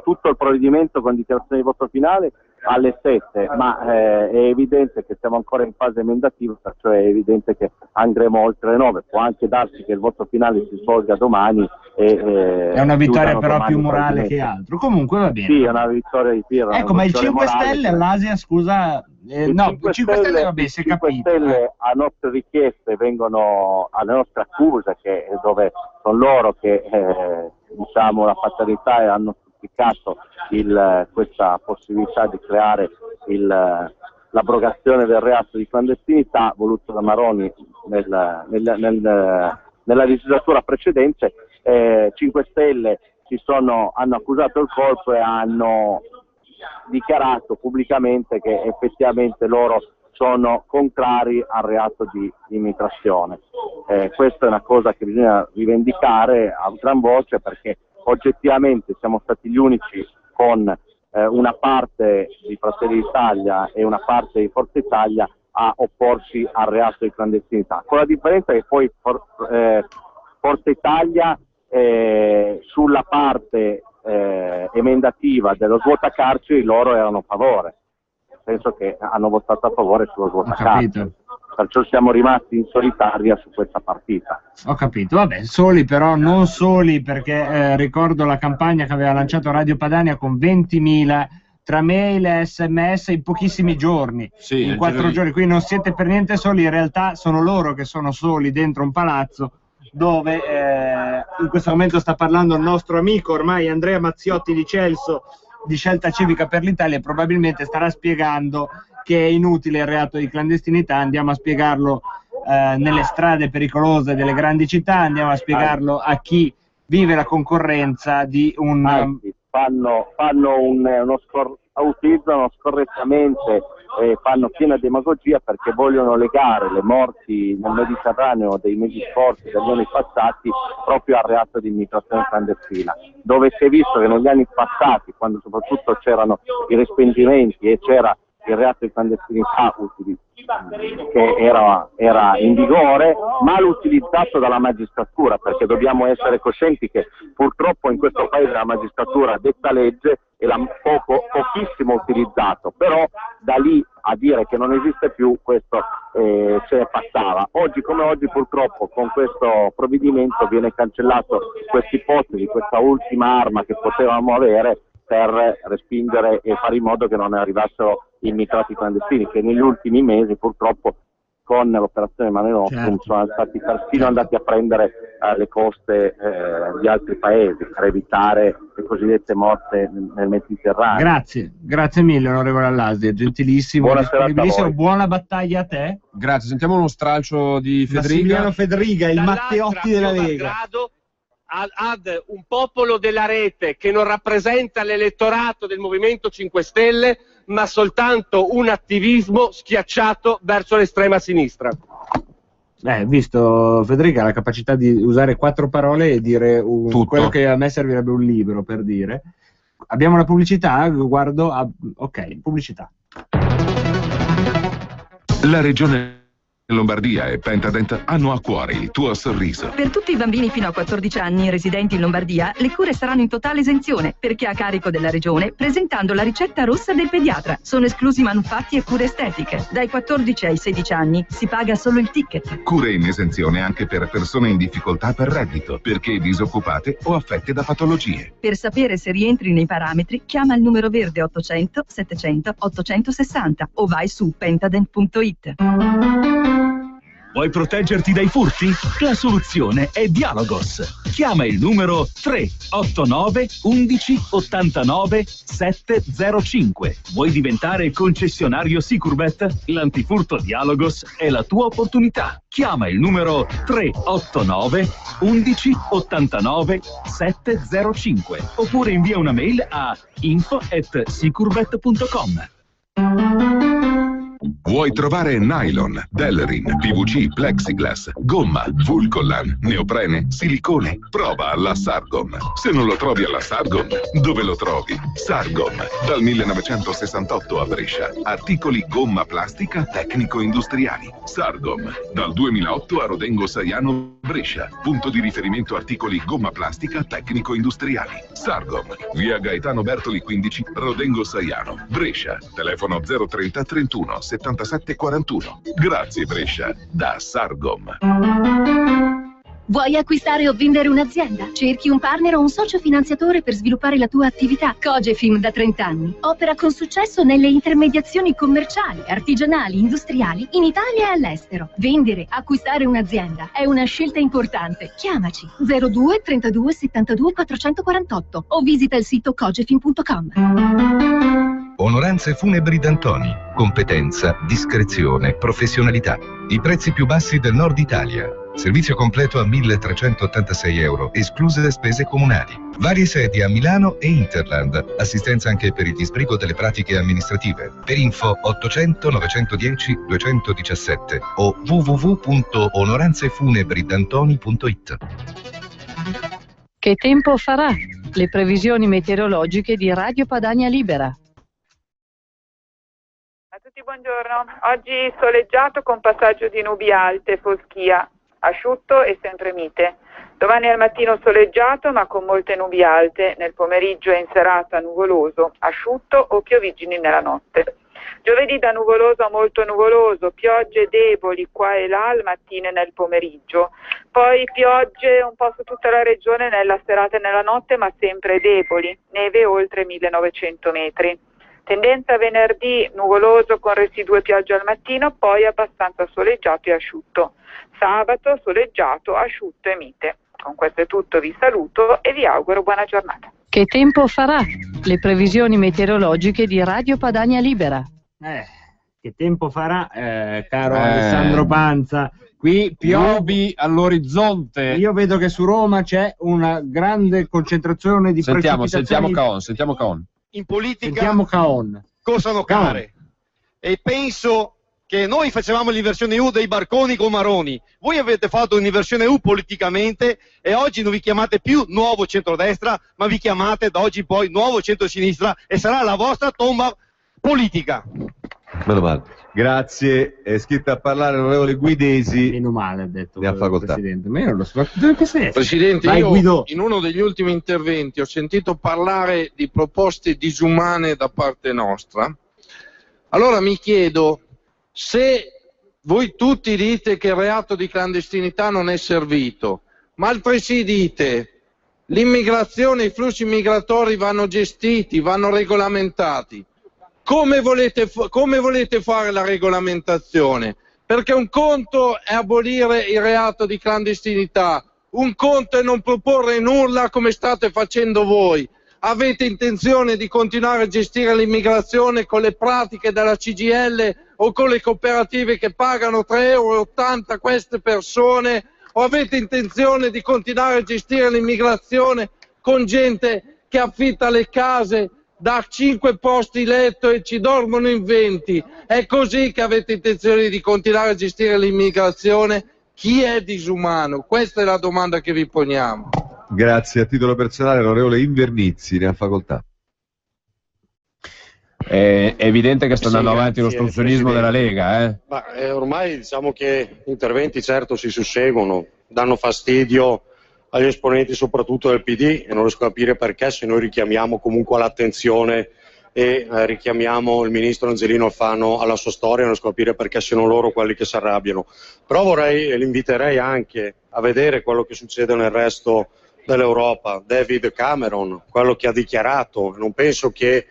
tutto il provvedimento con dichiarazione di voto finale alle 7, ma è evidente che siamo ancora in fase emendativa, perciò è evidente che andremo oltre le 9. Può anche darsi che il voto finale si svolga domani. È una vittoria però più morale che altro. Comunque va bene. Sì, è una vittoria di Pirro. Ecco, ma il 5 Stelle all'Asia, scusa, no, il 5 Stelle vabbè, si è capito. 5 Stelle a nostre richieste vengono, alle nostre accuse, dove sono loro che diciamo la fatalità, e hanno stuppicato questa possibilità di creare l'abrogazione del reato di clandestinità voluto da Maroni nella legislatura precedente. 5 Stelle hanno accusato il colpo e hanno dichiarato pubblicamente che effettivamente loro sono contrari al reato di immigrazione. Questa è una cosa che bisogna rivendicare a gran voce, perché oggettivamente siamo stati gli unici con una parte di Fratelli d'Italia e una parte di Forza Italia a opporsi al reato di clandestinità, con la differenza che poi Forza Italia sulla parte emendativa dello svuotacarceri loro erano a favore, nel senso che hanno votato a favore sullo svuotacarceri, perciò siamo rimasti in solitaria su questa partita. Ho capito, vabbè, soli però non soli, perché ricordo la campagna che aveva lanciato Radio Padania con 20.000 tra mail e sms in pochissimi giorni, in 4 giorni, quindi non siete per niente soli, in realtà sono loro che sono soli dentro un palazzo dove in questo momento sta parlando il nostro amico ormai Andrea Mazziotti di Celso di Scelta Civica per l'Italia, e probabilmente starà spiegando che è inutile il reato di clandestinità. Andiamo a spiegarlo nelle strade pericolose delle grandi città, andiamo a spiegarlo a chi vive la concorrenza di un... utilizzano scorrettamente e fanno piena demagogia perché vogliono legare le morti nel Mediterraneo dei mesi scorsi, degli anni passati, proprio al reato di immigrazione clandestina, dove si è visto che negli anni passati, quando soprattutto c'erano i respingimenti e c'era il reato di clandestinità che era in vigore, mal utilizzato dalla magistratura, perché dobbiamo essere coscienti che purtroppo in questo paese la magistratura detta legge e l'ha pochissimo utilizzato, però da lì a dire che non esiste più, questo ce ne passava. Oggi come oggi purtroppo con questo provvedimento viene cancellato questa ipotesi, questa ultima arma che potevamo avere per respingere e fare in modo che non arrivassero immigrati clandestini, che negli ultimi mesi purtroppo con l'operazione Mare Nostrum sono stati persino andati a prendere le coste di altri paesi per evitare le cosiddette morte nel Mediterraneo. Grazie mille onorevole Allasi, gentilissimo, disponibilissimo, buona battaglia a te. Grazie, sentiamo uno stralcio di Federica. Massimiliano Federica, il Matteotti della Lega. Ad un popolo della rete che non rappresenta l'elettorato del Movimento 5 Stelle, ma soltanto un attivismo schiacciato verso l'estrema sinistra. Visto Federica la capacità di usare 4 parole e dire quello che a me servirebbe un libro per dire. Abbiamo la pubblicità, guardo ok, pubblicità. La regione Lombardia e Pentadent hanno a cuore il tuo sorriso. Per tutti i bambini fino a 14 anni residenti in Lombardia, le cure saranno in totale esenzione, perché a carico della regione, presentando la ricetta rossa del pediatra. Sono esclusi manufatti e cure estetiche. Dai 14 ai 16 anni si paga solo il ticket. Cure in esenzione anche per persone in difficoltà per reddito, perché disoccupate o affette da patologie. Per sapere se rientri nei parametri, chiama il numero verde 800 700 860 o vai su pentadent.it. Vuoi proteggerti dai furti? La soluzione è Dialogos. Chiama il numero 389 11 89 705. Vuoi diventare concessionario Sicurbet? L'antifurto Dialogos è la tua opportunità. Chiama il numero 389 11 89 705 oppure invia una mail a info@sicurbet.com. Vuoi trovare nylon, Delrin, PVC, plexiglass, gomma, Vulcollan, neoprene, silicone? Prova alla Sargom. Se non lo trovi alla Sargom, dove lo trovi? Sargom, dal 1968 a Brescia. Articoli gomma plastica tecnico-industriali. Sargom, dal 2008 a Rodengo Saiano, Brescia. Punto di riferimento articoli gomma plastica tecnico-industriali. Sargom, via Gaetano Bertoli 15, Rodengo Saiano, Brescia. Telefono 030 31 77 41. Grazie Brescia, da Sargom. Vuoi acquistare o vendere un'azienda? Cerchi un partner o un socio finanziatore per sviluppare la tua attività? Cogefin da 30 anni opera con successo nelle intermediazioni commerciali, artigianali, industriali in Italia e all'estero. Vendere, acquistare un'azienda è una scelta importante. Chiamaci 02 32 72 448 o visita il sito cogefin.com. Onoranze Funebri D'Antoni. Competenza, discrezione, professionalità. I prezzi più bassi del nord Italia. Servizio completo a 1.386 euro, escluse spese comunali. Varie sedi a Milano e Interland. Assistenza anche per il disbrigo delle pratiche amministrative. Per info 800 910 217 o www.onoranzefunebridantoni.it. Che tempo farà? Le previsioni meteorologiche di Radio Padania Libera. A tutti buongiorno. Oggi soleggiato con passaggio di nubi alte, foschia, asciutto e sempre mite. Domani al mattino soleggiato ma con molte nubi alte, nel pomeriggio e in serata nuvoloso, asciutto o pioviggini nella notte. Giovedì da nuvoloso a molto nuvoloso, piogge deboli qua e là al mattino e nel pomeriggio, poi piogge un po' su tutta la regione nella serata e nella notte ma sempre deboli, neve oltre 1900 metri. Tendenza venerdì nuvoloso con residue piogge al mattino, poi abbastanza soleggiato e asciutto. Sabato soleggiato, asciutto e mite. Con questo è tutto, vi saluto e vi auguro buona giornata. Che tempo farà? Le previsioni meteorologiche di Radio Padania Libera. Che tempo farà, caro Alessandro Panza? Qui piove all'orizzonte. Io vedo che su Roma c'è una grande concentrazione di precipitazioni. Sentiamo Caon. In politica Sentiamo Caon. costano care. E penso che noi facevamo l'inversione U dei barconi con Maroni, voi avete fatto un'inversione U politicamente e oggi non vi chiamate più nuovo centrodestra, ma vi chiamate da oggi poi nuovo centrosinistra e sarà la vostra tomba politica. Meno male. Grazie. È iscritta a parlare l'onorevole Guidesi. Meno male, ha detto il Presidente. Ma io non lo so. Dove sei? Presidente, Vai, io Guido. in uno degli ultimi interventi ho sentito parlare di proposte disumane da parte nostra. Allora mi chiedo, se voi tutti dite che il reato di clandestinità non è servito, ma altresì dite l'immigrazione, i flussi migratori vanno gestiti, vanno regolamentati, come volete fare la regolamentazione? Perché un conto è abolire il reato di clandestinità, un conto è non proporre nulla come state facendo voi. Avete intenzione di continuare a gestire l'immigrazione con le pratiche della CGIL o con le cooperative che pagano 3,80 euro a queste persone? O avete intenzione di continuare a gestire l'immigrazione con gente che affitta le case da 5 posti letto e ci dormono in 20? È così che avete intenzione di continuare a gestire l'immigrazione? Chi è disumano? Questa è la domanda che vi poniamo. Grazie. A titolo personale l'onorevole Invernizzi ne ha facoltà. È evidente che sta andando avanti l'ostruzionismo della Lega. Ma, ormai diciamo che interventi certo si susseguono, danno fastidio agli esponenti soprattutto del PD e non riesco a capire perché, se noi richiamiamo comunque all'attenzione e richiamiamo il ministro Angelino Alfano alla sua storia, non riesco a capire perché siano loro quelli che si arrabbiano. Però vorrei e li inviterei anche a vedere quello che succede nel resto dell'Europa. David Cameron, quello che ha dichiarato, non penso che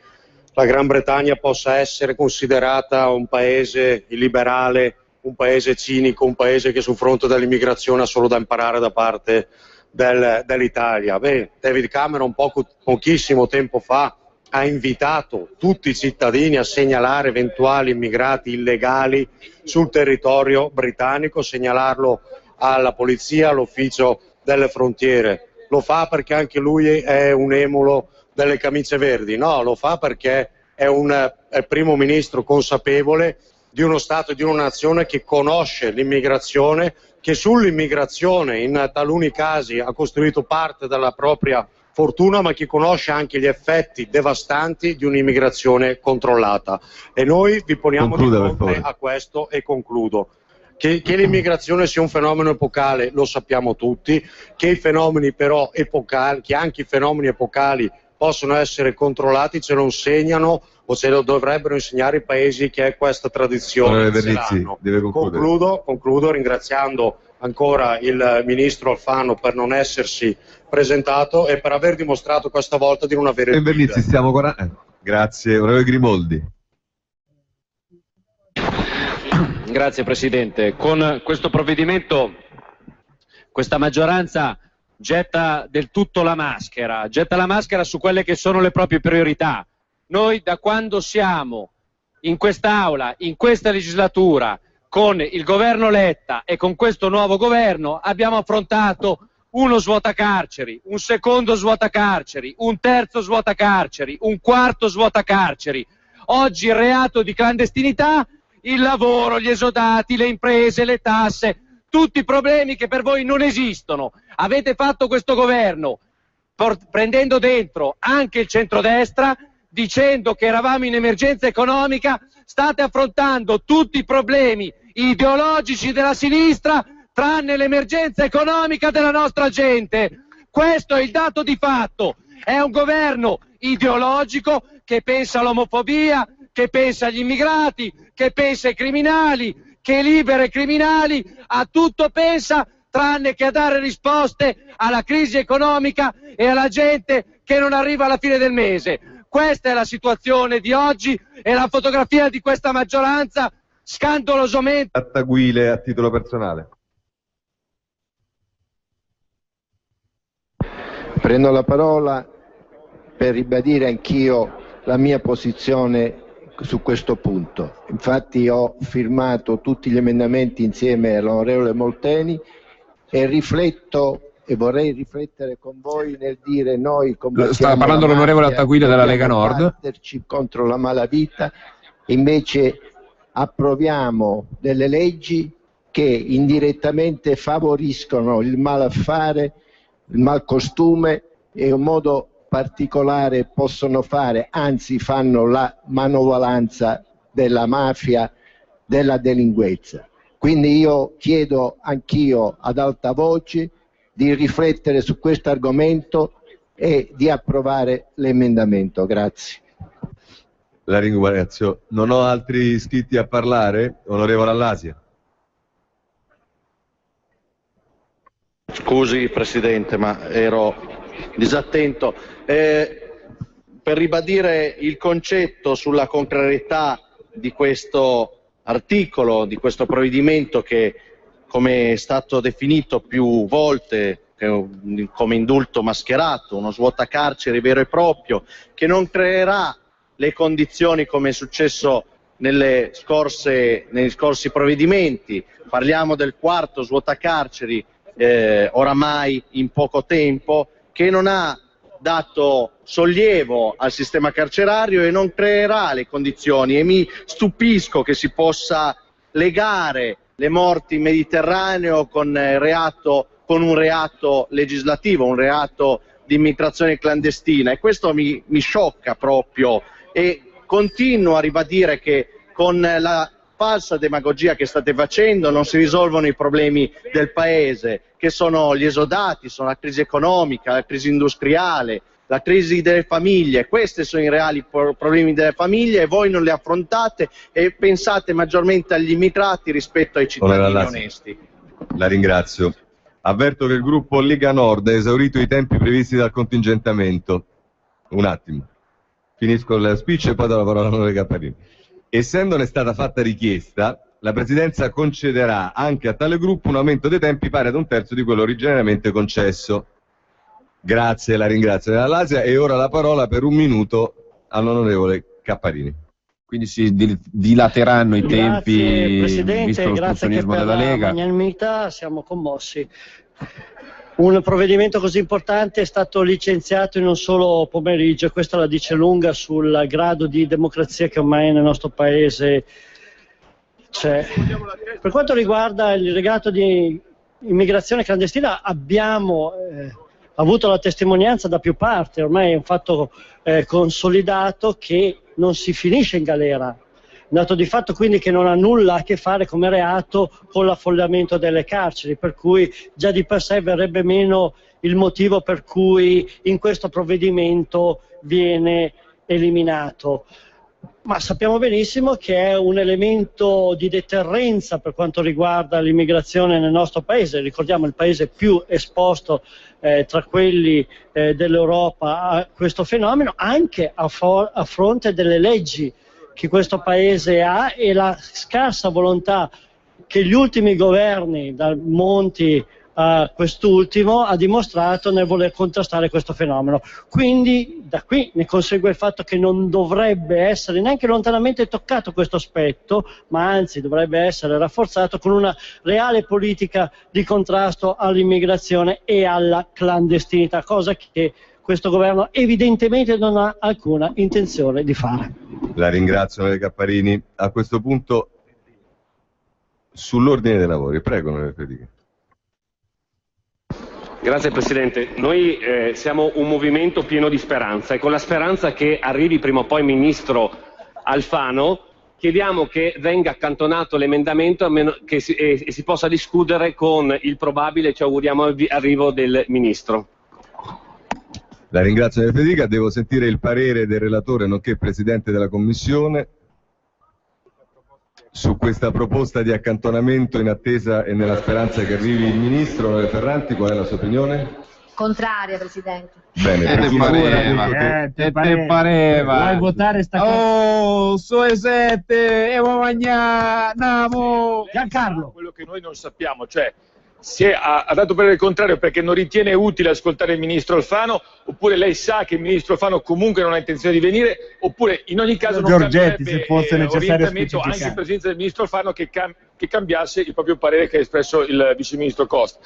la Gran Bretagna possa essere considerata un paese illiberale, un paese cinico, un paese che sul fronte dell'immigrazione ha solo da imparare da parte dell'Italia. Beh, David Cameron pochissimo tempo fa ha invitato tutti i cittadini a segnalare eventuali immigrati illegali sul territorio britannico, segnalarlo alla polizia, all'ufficio delle frontiere. Lo fa perché anche lui è un emulo delle camicie verdi? No, lo fa perché è il primo ministro consapevole di uno Stato e di una nazione che conosce l'immigrazione, che sull'immigrazione in taluni casi ha costruito parte della propria fortuna, ma che conosce anche gli effetti devastanti di un'immigrazione controllata. E noi vi poniamo di fronte a questo e concludo. Che l'immigrazione sia un fenomeno epocale lo sappiamo tutti, che i fenomeni però epocali, che anche i fenomeni epocali possono essere controllati, ce lo insegnano o ce lo dovrebbero insegnare i paesi che è questa tradizione. Concludo ringraziando ancora il ministro Alfano per non essersi presentato e per aver dimostrato questa volta di non avere il Vernizzi, grazie. Onorevole Grimoldi. Grazie Presidente. Con questo provvedimento questa maggioranza getta del tutto la maschera su quelle che sono le proprie priorità. Noi da quando siamo in quest'Aula, in questa legislatura, con il governo Letta e con questo nuovo governo abbiamo affrontato uno svuotacarceri, un secondo svuotacarceri, un terzo svuotacarceri, un quarto svuotacarceri. Oggi il reato di clandestinità, il lavoro, gli esodati, le imprese, le tasse, tutti i problemi che per voi non esistono. Avete fatto questo governo prendendo dentro anche il centrodestra, dicendo che eravamo in emergenza economica, state affrontando tutti i problemi ideologici della sinistra tranne l'emergenza economica della nostra gente. Questo è il dato di fatto. È un governo ideologico che pensa all'omofobia, che pensa agli immigrati, che pensa ai criminali, che libera i criminali, a tutto pensa tranne che a dare risposte alla crisi economica e alla gente che non arriva alla fine del mese. Questa è la situazione di oggi e la fotografia di questa maggioranza scandalosamente... Attaguile a titolo personale. Prendo la parola per ribadire anch'io la mia posizione su questo punto. Infatti ho firmato tutti gli emendamenti insieme all'onorevole Molteni e rifletto e vorrei riflettere con voi nel dire noi combattiamo stava parlando l'onorevole Attaguile della Lega Nord, batterci contro la malavita, invece approviamo delle leggi che indirettamente favoriscono il malaffare, il malcostume e in modo particolare possono fare, anzi fanno la manovalanza della mafia, della delinquenza. Quindi io chiedo anch'io ad alta voce di riflettere su questo argomento e di approvare l'emendamento. Grazie. La ringrazio. Non ho altri iscritti a parlare. Onorevole Allasia. Scusi Presidente, ma ero disattento. Per ribadire il concetto sulla contrarietà di questo articolo, di questo provvedimento che, come è stato definito più volte come indulto mascherato, uno svuotacarceri vero e proprio, che non creerà le condizioni come è successo negli scorsi provvedimenti. Parliamo del quarto svuotacarceri oramai in poco tempo, che non ha dato sollievo al sistema carcerario e non creerà le condizioni, e mi stupisco che si possa legare le morti in Mediterraneo con un reato legislativo, un reato di immigrazione clandestina, e questo mi sciocca proprio, e continuo a ribadire che con la falsa demagogia che state facendo non si risolvono i problemi del paese, che sono gli esodati, sono la crisi economica, la crisi industriale, la crisi delle famiglie. Questi sono i reali problemi delle famiglie, e voi non li affrontate e pensate maggiormente agli immigrati rispetto ai cittadini onesti. La ringrazio. Avverto che il gruppo Lega Nord ha esaurito i tempi previsti dal contingentamento. Un attimo. Finisco la speech e poi do la parola all'onorevole Capparini. Essendone stata fatta richiesta, la Presidenza concederà anche a tale gruppo un aumento dei tempi pari ad 1/3 di quello originariamente concesso. Grazie, la ringrazio dell'Alasia, e ora la parola per 1 minuto all'onorevole Capparini. Quindi si dilateranno i tempi, Presidente, visto l'ostruzionismo della Lega. Magnanimità, siamo commossi. Un provvedimento così importante è stato licenziato in un solo pomeriggio, e questo la dice lunga sul grado di democrazia che ormai nel nostro Paese c'è. Per quanto riguarda il reato di immigrazione clandestina, abbiamo avuto la testimonianza da più parti, ormai è un fatto consolidato che non si finisce in galera. Dato di fatto quindi che non ha nulla a che fare come reato con l'affollamento delle carceri, per cui già di per sé verrebbe meno il motivo per cui in questo provvedimento viene eliminato. Ma sappiamo benissimo che è un elemento di deterrenza per quanto riguarda l'immigrazione nel nostro Paese. Ricordiamo il paese più esposto tra quelli dell'Europa a questo fenomeno, anche a fronte delle leggi che questo Paese ha e la scarsa volontà che gli ultimi governi, dal Monti a quest'ultimo, ha dimostrato nel voler contrastare questo fenomeno. Quindi da qui ne consegue il fatto che non dovrebbe essere neanche lontanamente toccato questo aspetto, ma anzi dovrebbe essere rafforzato con una reale politica di contrasto all'immigrazione e alla clandestinità, cosa che questo governo evidentemente non ha alcuna intenzione di fare. La ringrazio, onorevole Capparini. A questo punto, sull'ordine dei lavori, prego, onorevole Federica. Grazie Presidente. Noi siamo un movimento pieno di speranza, e con la speranza che arrivi prima o poi il Ministro Alfano chiediamo che venga accantonato l'emendamento e si possa discutere con il probabile, ci auguriamo, arrivo del Ministro. La ringrazio Federica, devo sentire il parere del relatore nonché Presidente della Commissione su questa proposta di accantonamento in attesa e nella speranza che arrivi il Ministro. Onorevole Ferranti, qual è la sua opinione? Contraria, Presidente. Bene, te pareva. Vuoi votare sta cosa? Oh, sono 7 e andiamo. Giancarlo. Quello che noi non sappiamo, cioè se ha dato per il contrario perché non ritiene utile ascoltare il Ministro Alfano, oppure lei sa che il Ministro Alfano comunque non ha intenzione di venire, oppure in ogni caso non Giorgetti, se fosse necessario orientamento anche in presenza del Ministro Alfano che cambiasse il proprio parere che ha espresso il Vice Ministro Costa.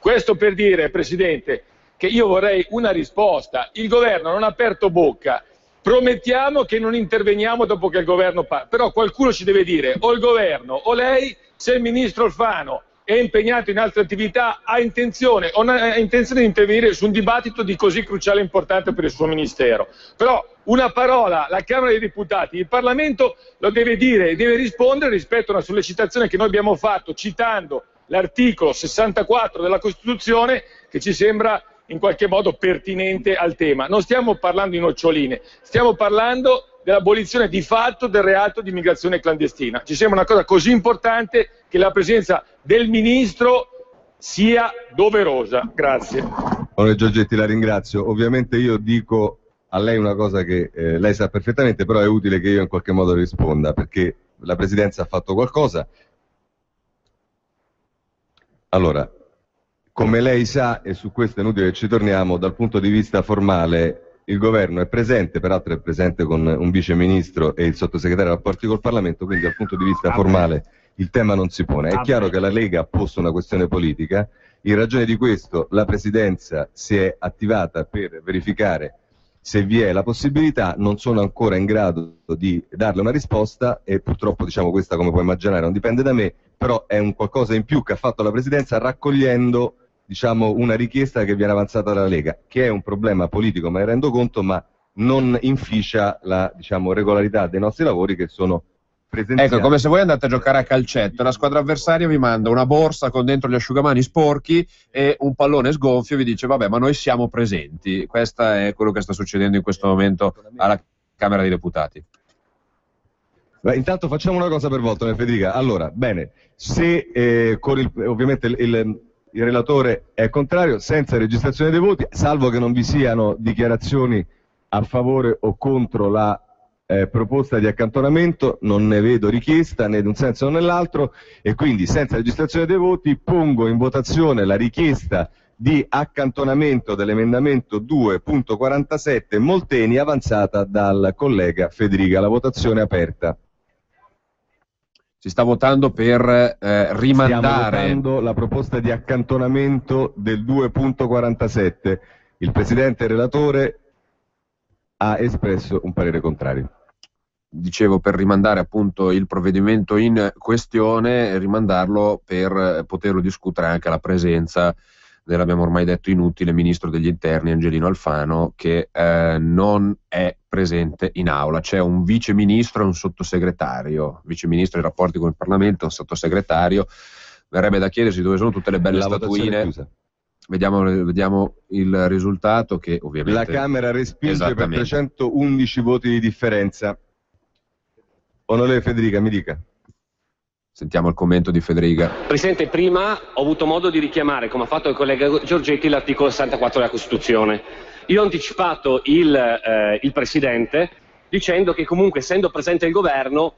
Questo per dire, Presidente, che io vorrei una risposta. Il Governo non ha aperto bocca, promettiamo che non interveniamo dopo che il Governo parla, però qualcuno ci deve dire, o il Governo o lei, se il Ministro Alfano è impegnato in altre attività, ha intenzione o non ha intenzione di intervenire su un dibattito di così cruciale e importante per il suo Ministero. Però una parola, la Camera dei Deputati, il Parlamento lo deve dire e deve rispondere rispetto a una sollecitazione che noi abbiamo fatto citando l'articolo 64 della Costituzione, che ci sembra in qualche modo pertinente al tema. Non stiamo parlando di noccioline, stiamo parlando dell'abolizione di fatto del reato di immigrazione clandestina. Ci sembra una cosa così importante che la presenza del Ministro sia doverosa. Grazie. Onorevole Giorgetti, la ringrazio. Ovviamente io dico a lei una cosa che lei sa perfettamente, però è utile che io in qualche modo risponda, perché la Presidenza ha fatto qualcosa. Allora, come lei sa, e su questo è inutile che ci torniamo, dal punto di vista formale il Governo è presente, peraltro è presente con un Vice Ministro e il Sottosegretario ai rapporti col Parlamento, quindi dal punto di vista formale il tema non si pone. È chiaro che la Lega ha posto una questione politica, in ragione di questo la Presidenza si è attivata per verificare se vi è la possibilità, non sono ancora in grado di darle una risposta e purtroppo, diciamo, questa, come puoi immaginare, non dipende da me, però è un qualcosa in più che ha fatto la Presidenza raccogliendo, diciamo, una richiesta che viene avanzata dalla Lega, che è un problema politico, me ne rendo conto, ma non inficia la, diciamo, regolarità dei nostri lavori, che sono presenziali. Ecco, come se voi andate a giocare a calcetto, la squadra avversaria vi manda una borsa con dentro gli asciugamani sporchi e un pallone sgonfio e vi dice vabbè, ma noi siamo presenti. Questo è quello che sta succedendo in questo momento alla Camera dei Deputati. Beh, intanto facciamo una cosa per volta, Federica. Allora, bene, se ovviamente il relatore è contrario, senza registrazione dei voti, salvo che non vi siano dichiarazioni a favore o contro la proposta di accantonamento, non ne vedo richiesta né in un senso né nell'altro, e quindi senza registrazione dei voti pongo in votazione la richiesta di accantonamento dell'emendamento 2.47 Molteni avanzata dal collega Federica. La votazione è aperta. Si sta votando per rimandare. Stiamo votando la proposta di accantonamento del 2.47. Il Presidente e il relatore ha espresso un parere contrario. Dicevo, per rimandare appunto il provvedimento in questione, rimandarlo per poterlo discutere anche alla presenza dell'abbiamo ormai detto inutile Ministro degli Interni Angelino Alfano, che non è presente in aula. C'è un Vice Ministro e un Sottosegretario, Vice Ministro ai rapporti con il Parlamento, un Sottosegretario. Verrebbe da chiedersi dove sono tutte le belle statuine. Vediamo il risultato, che ovviamente la Camera respinge per 311 voti di differenza. Onorevole Federica, mi dica. Sentiamo il commento di Federica. Presidente, prima ho avuto modo di richiamare, come ha fatto il collega Giorgetti, l'articolo 64 della Costituzione. Io ho anticipato il Presidente dicendo che comunque, essendo presente il Governo,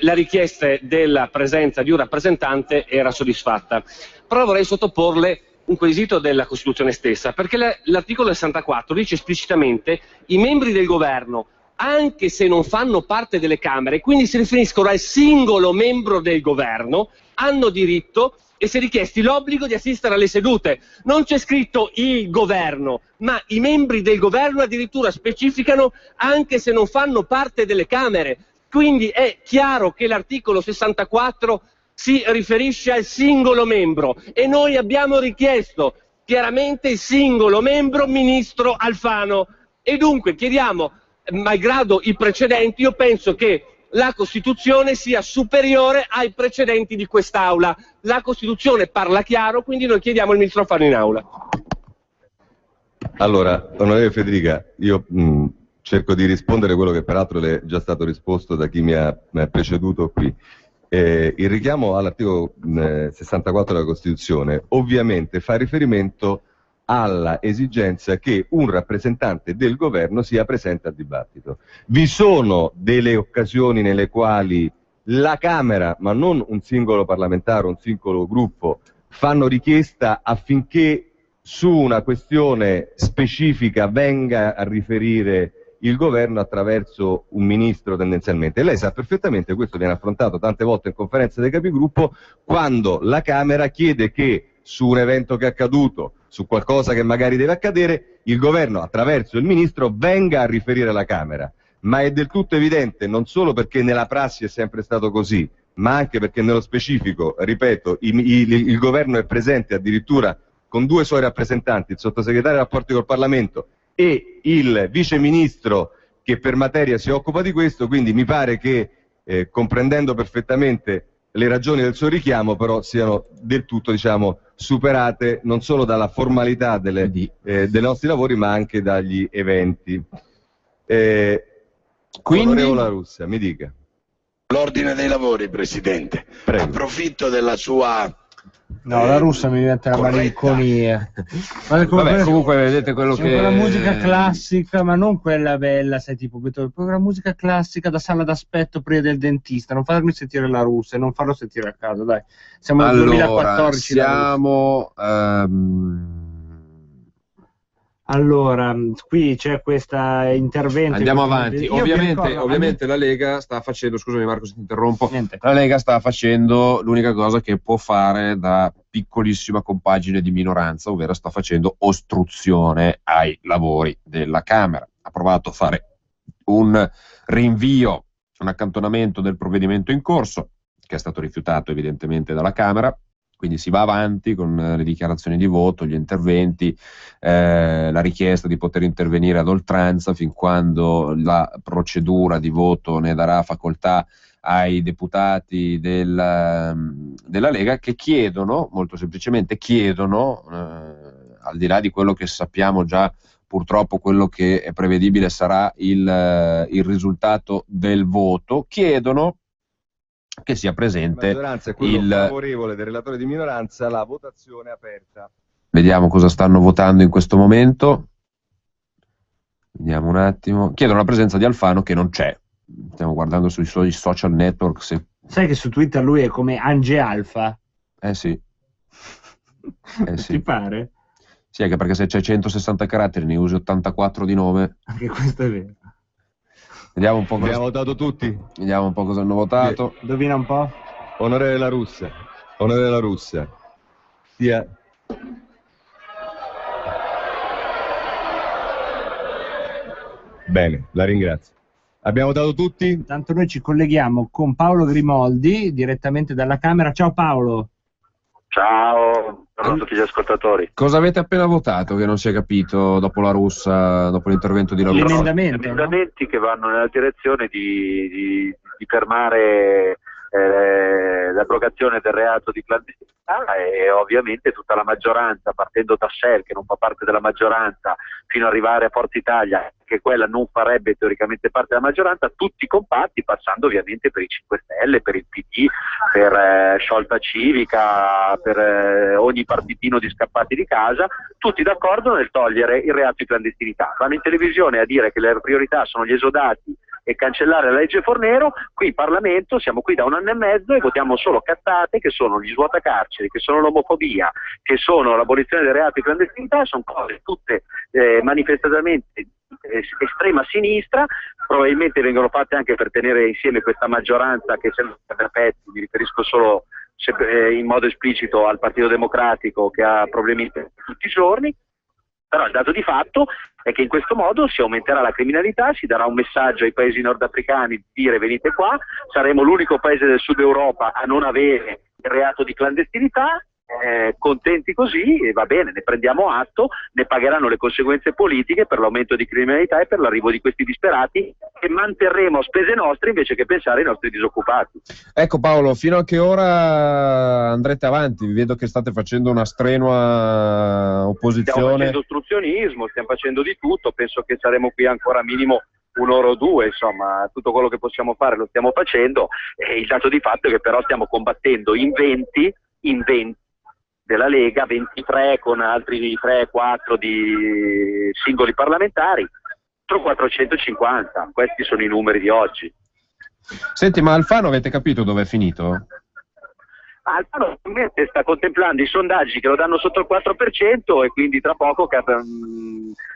la richiesta della presenza di un rappresentante era soddisfatta. Però vorrei sottoporle un quesito della Costituzione stessa, perché l'articolo 64 dice esplicitamente i membri del Governo, anche se non fanno parte delle Camere, quindi si riferiscono al singolo membro del Governo, hanno diritto e, se richiesti, l'obbligo di assistere alle sedute. Non c'è scritto il Governo, ma i membri del Governo addirittura specificano anche se non fanno parte delle Camere. Quindi è chiaro che l'articolo 64 si riferisce al singolo membro e noi abbiamo richiesto chiaramente il singolo membro, Ministro Alfano, e dunque chiediamo, malgrado i precedenti, io penso che la Costituzione sia superiore ai precedenti di quest'Aula. La Costituzione parla chiaro, quindi noi chiediamo al Ministro Alfano in Aula. Allora, onorevole Federica, io cerco di rispondere a quello che peraltro le è già stato risposto da chi mi ha preceduto qui. Il richiamo all'articolo 64 della Costituzione ovviamente fa riferimento alla esigenza che un rappresentante del governo sia presente al dibattito. Vi sono delle occasioni nelle quali la Camera, ma non un singolo parlamentare, un singolo gruppo, fanno richiesta affinché su una questione specifica venga a riferire il governo attraverso un ministro tendenzialmente. Lei sa perfettamente, questo viene affrontato tante volte in conferenza dei capigruppo, quando la Camera chiede che su un evento che è accaduto, su qualcosa che magari deve accadere, il governo attraverso il ministro venga a riferire alla Camera. Ma è del tutto evidente, non solo perché nella prassi è sempre stato così, ma anche perché nello specifico, ripeto, il governo è presente addirittura con 2 suoi rappresentanti, il sottosegretario ai rapporti col Parlamento e il vice ministro che per materia si occupa di questo, quindi mi pare che comprendendo perfettamente le ragioni del suo richiamo però siano del tutto, diciamo, superate non solo dalla formalità dei nostri lavori ma anche dagli eventi. Onorevole La Russa, mi dica. L'ordine dei lavori, Presidente. Prego. Approfitto della sua... No, La Russa mi diventa una malinconia. Vabbè, comunque vedete quello che... Quella musica classica, ma non quella bella, sai, tipo quella musica classica da sala d'aspetto prima del dentista. Non farmi sentire La Russa e non farlo sentire a casa, dai. Siamo nel 2014. Siamo... Allora, qui c'è questo intervento. Andiamo avanti. Ovviamente la Lega sta facendo, scusami Marco se ti interrompo, la Lega sta facendo l'unica cosa che può fare da piccolissima compagine di minoranza, ovvero sta facendo ostruzione ai lavori della Camera. Ha provato a fare un rinvio, un accantonamento del provvedimento in corso, che è stato rifiutato evidentemente dalla Camera. Quindi si va avanti con le dichiarazioni di voto, gli interventi, la richiesta di poter intervenire ad oltranza fin quando la procedura di voto ne darà facoltà ai deputati della Lega, che chiedono, molto semplicemente chiedono, al di là di quello che sappiamo già, purtroppo quello che è prevedibile sarà il risultato del voto, chiedono che sia presente maggioranza è quello favorevole del relatore di minoranza, la votazione è aperta. Vediamo cosa stanno votando in questo momento. Vediamo un attimo. Chiedono la presenza di Alfano che non c'è. Stiamo guardando sui suoi social network. Sai che su Twitter lui è come Ange Alfa? Sì. Sì. Ti pare? Sì, anche perché se c'è 160 caratteri ne usi 84 di nome. Anche questo è vero. Vediamo un po' cosa... Abbiamo votato tutti? Vediamo un po' cosa hanno votato. Indovina un po'. Onorevole La Russa. Onorevole La Russa. Stia... Bene, la ringrazio. Abbiamo votato tutti? Intanto noi ci colleghiamo con Paolo Grimoldi, direttamente dalla Camera. Ciao Paolo. Ciao a tutti gli ascoltatori. Cosa avete appena votato che non si è capito dopo La Russa, dopo l'intervento di La Russa? Emendamenti che vanno nella direzione di fermare l'abrogazione del reato di clandestinità e ovviamente tutta la maggioranza, partendo da SEL che non fa parte della maggioranza fino ad arrivare a Forza Italia che quella non farebbe teoricamente parte della maggioranza, tutti compatti, passando ovviamente per i 5 Stelle, per il PD, per Sciolta Civica, per ogni partitino di scappati di casa, tutti d'accordo nel togliere il reato di clandestinità. Vanno in televisione a dire che le priorità sono gli esodati e cancellare la legge Fornero. Qui in Parlamento siamo qui da 1 anno e mezzo e votiamo solo cattate che sono gli svuotacarceri, che sono l'omofobia, che sono l'abolizione del reato di clandestinità, sono cose tutte manifestamente estrema sinistra, probabilmente vengono fatte anche per tenere insieme questa maggioranza che sembra per pezzi. Mi riferisco solo in modo esplicito al Partito Democratico che ha problemi tutti i giorni. Però il dato di fatto è che in questo modo si aumenterà la criminalità, si darà un messaggio ai paesi nordafricani di dire venite qua, saremo l'unico paese del sud Europa a non avere il reato di clandestinità, contenti così, e va bene, ne prendiamo atto, ne pagheranno le conseguenze politiche per l'aumento di criminalità e per l'arrivo di questi disperati che manterremo a spese nostre invece che pensare ai nostri disoccupati. Ecco Paolo, fino a che ora andrete avanti? Vedo che state facendo una strenua opposizione. Stiamo facendo ostruzionismo, stiamo facendo di tutto, penso che saremo qui ancora minimo un'ora o due, insomma tutto quello che possiamo fare lo stiamo facendo, e il dato di fatto è che però stiamo combattendo in 20 della Lega, 23 con altri 3-4 di singoli parlamentari, 450, questi sono i numeri di oggi. Senti, ma Alfano avete capito dove è finito? Alfano sta contemplando i sondaggi che lo danno sotto il 4% e quindi tra poco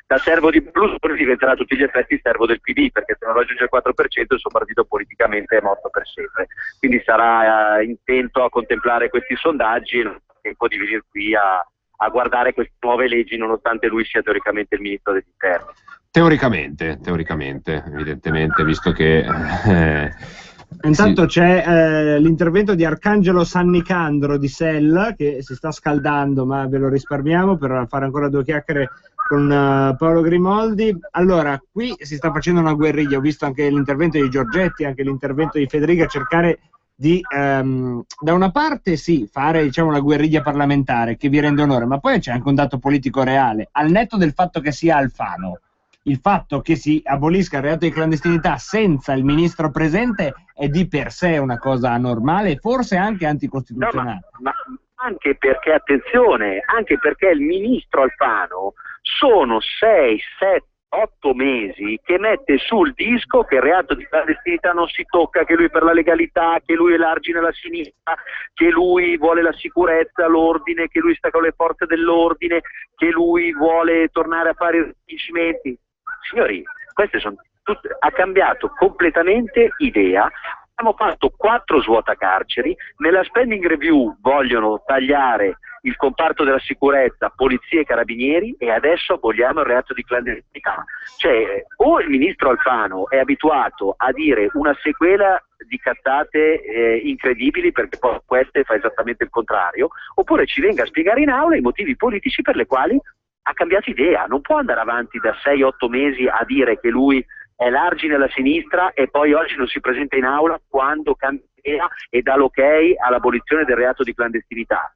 da servo di Berlusconi diventerà a tutti gli effetti servo del PD, perché se non raggiunge il 4% il suo partito politicamente è morto per sempre. Quindi sarà intento a contemplare questi sondaggi e non ha tempo di venire qui a guardare queste nuove leggi, nonostante lui sia teoricamente il ministro degli interni. Teoricamente, evidentemente, visto che... Intanto c'è l'intervento di Arcangelo Sannicandro di SEL che si sta scaldando, ma ve lo risparmiamo per fare ancora due chiacchiere con Paolo Grimoldi. Allora, qui si sta facendo una guerriglia, ho visto anche l'intervento di Giorgetti, anche l'intervento di Federica, cercare di da una parte sì, fare diciamo la guerriglia parlamentare che vi rende onore, ma poi c'è anche un dato politico reale, al netto del fatto che sia Alfano. Il fatto che si abolisca il reato di clandestinità senza il ministro presente è di per sé una cosa anormale e forse anche anticostituzionale. No, ma anche perché, attenzione, anche perché il ministro Alfano sono 6, 7, 8 mesi che mette sul disco che il reato di clandestinità non si tocca, che lui è per la legalità, che lui è l'argine alla sinistra, che lui vuole la sicurezza, l'ordine, che lui sta con le forze dell'ordine, che lui vuole tornare a fare i riconoscimenti. Signori, queste sono tutte, ha cambiato completamente idea. Abbiamo fatto 4 svuotacarceri, nella spending review vogliono tagliare il comparto della sicurezza, polizia e carabinieri, e adesso vogliamo il reato di clandestinità. Cioè, o il ministro Alfano è abituato a dire una sequela di cazzate incredibili, perché poi queste fa esattamente il contrario, oppure ci venga a spiegare in aula i motivi politici per le quali ha cambiato idea. Non può andare avanti da 6-8 mesi a dire che lui è l'argine alla sinistra e poi oggi non si presenta in aula quando cambia idea e dà l'ok all'abolizione del reato di clandestinità.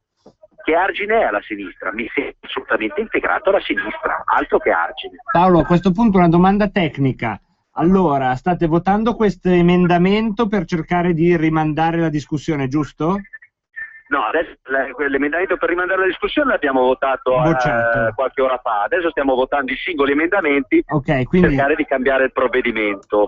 Che argine è alla sinistra? Mi sembra assolutamente integrato alla sinistra, altro che argine. Paolo, a questo punto una domanda tecnica. Allora, state votando questo emendamento per cercare di rimandare la discussione, giusto? No, adesso l'emendamento per rimandare la discussione l'abbiamo votato qualche ora fa, adesso stiamo votando i singoli emendamenti per cercare di cambiare il provvedimento.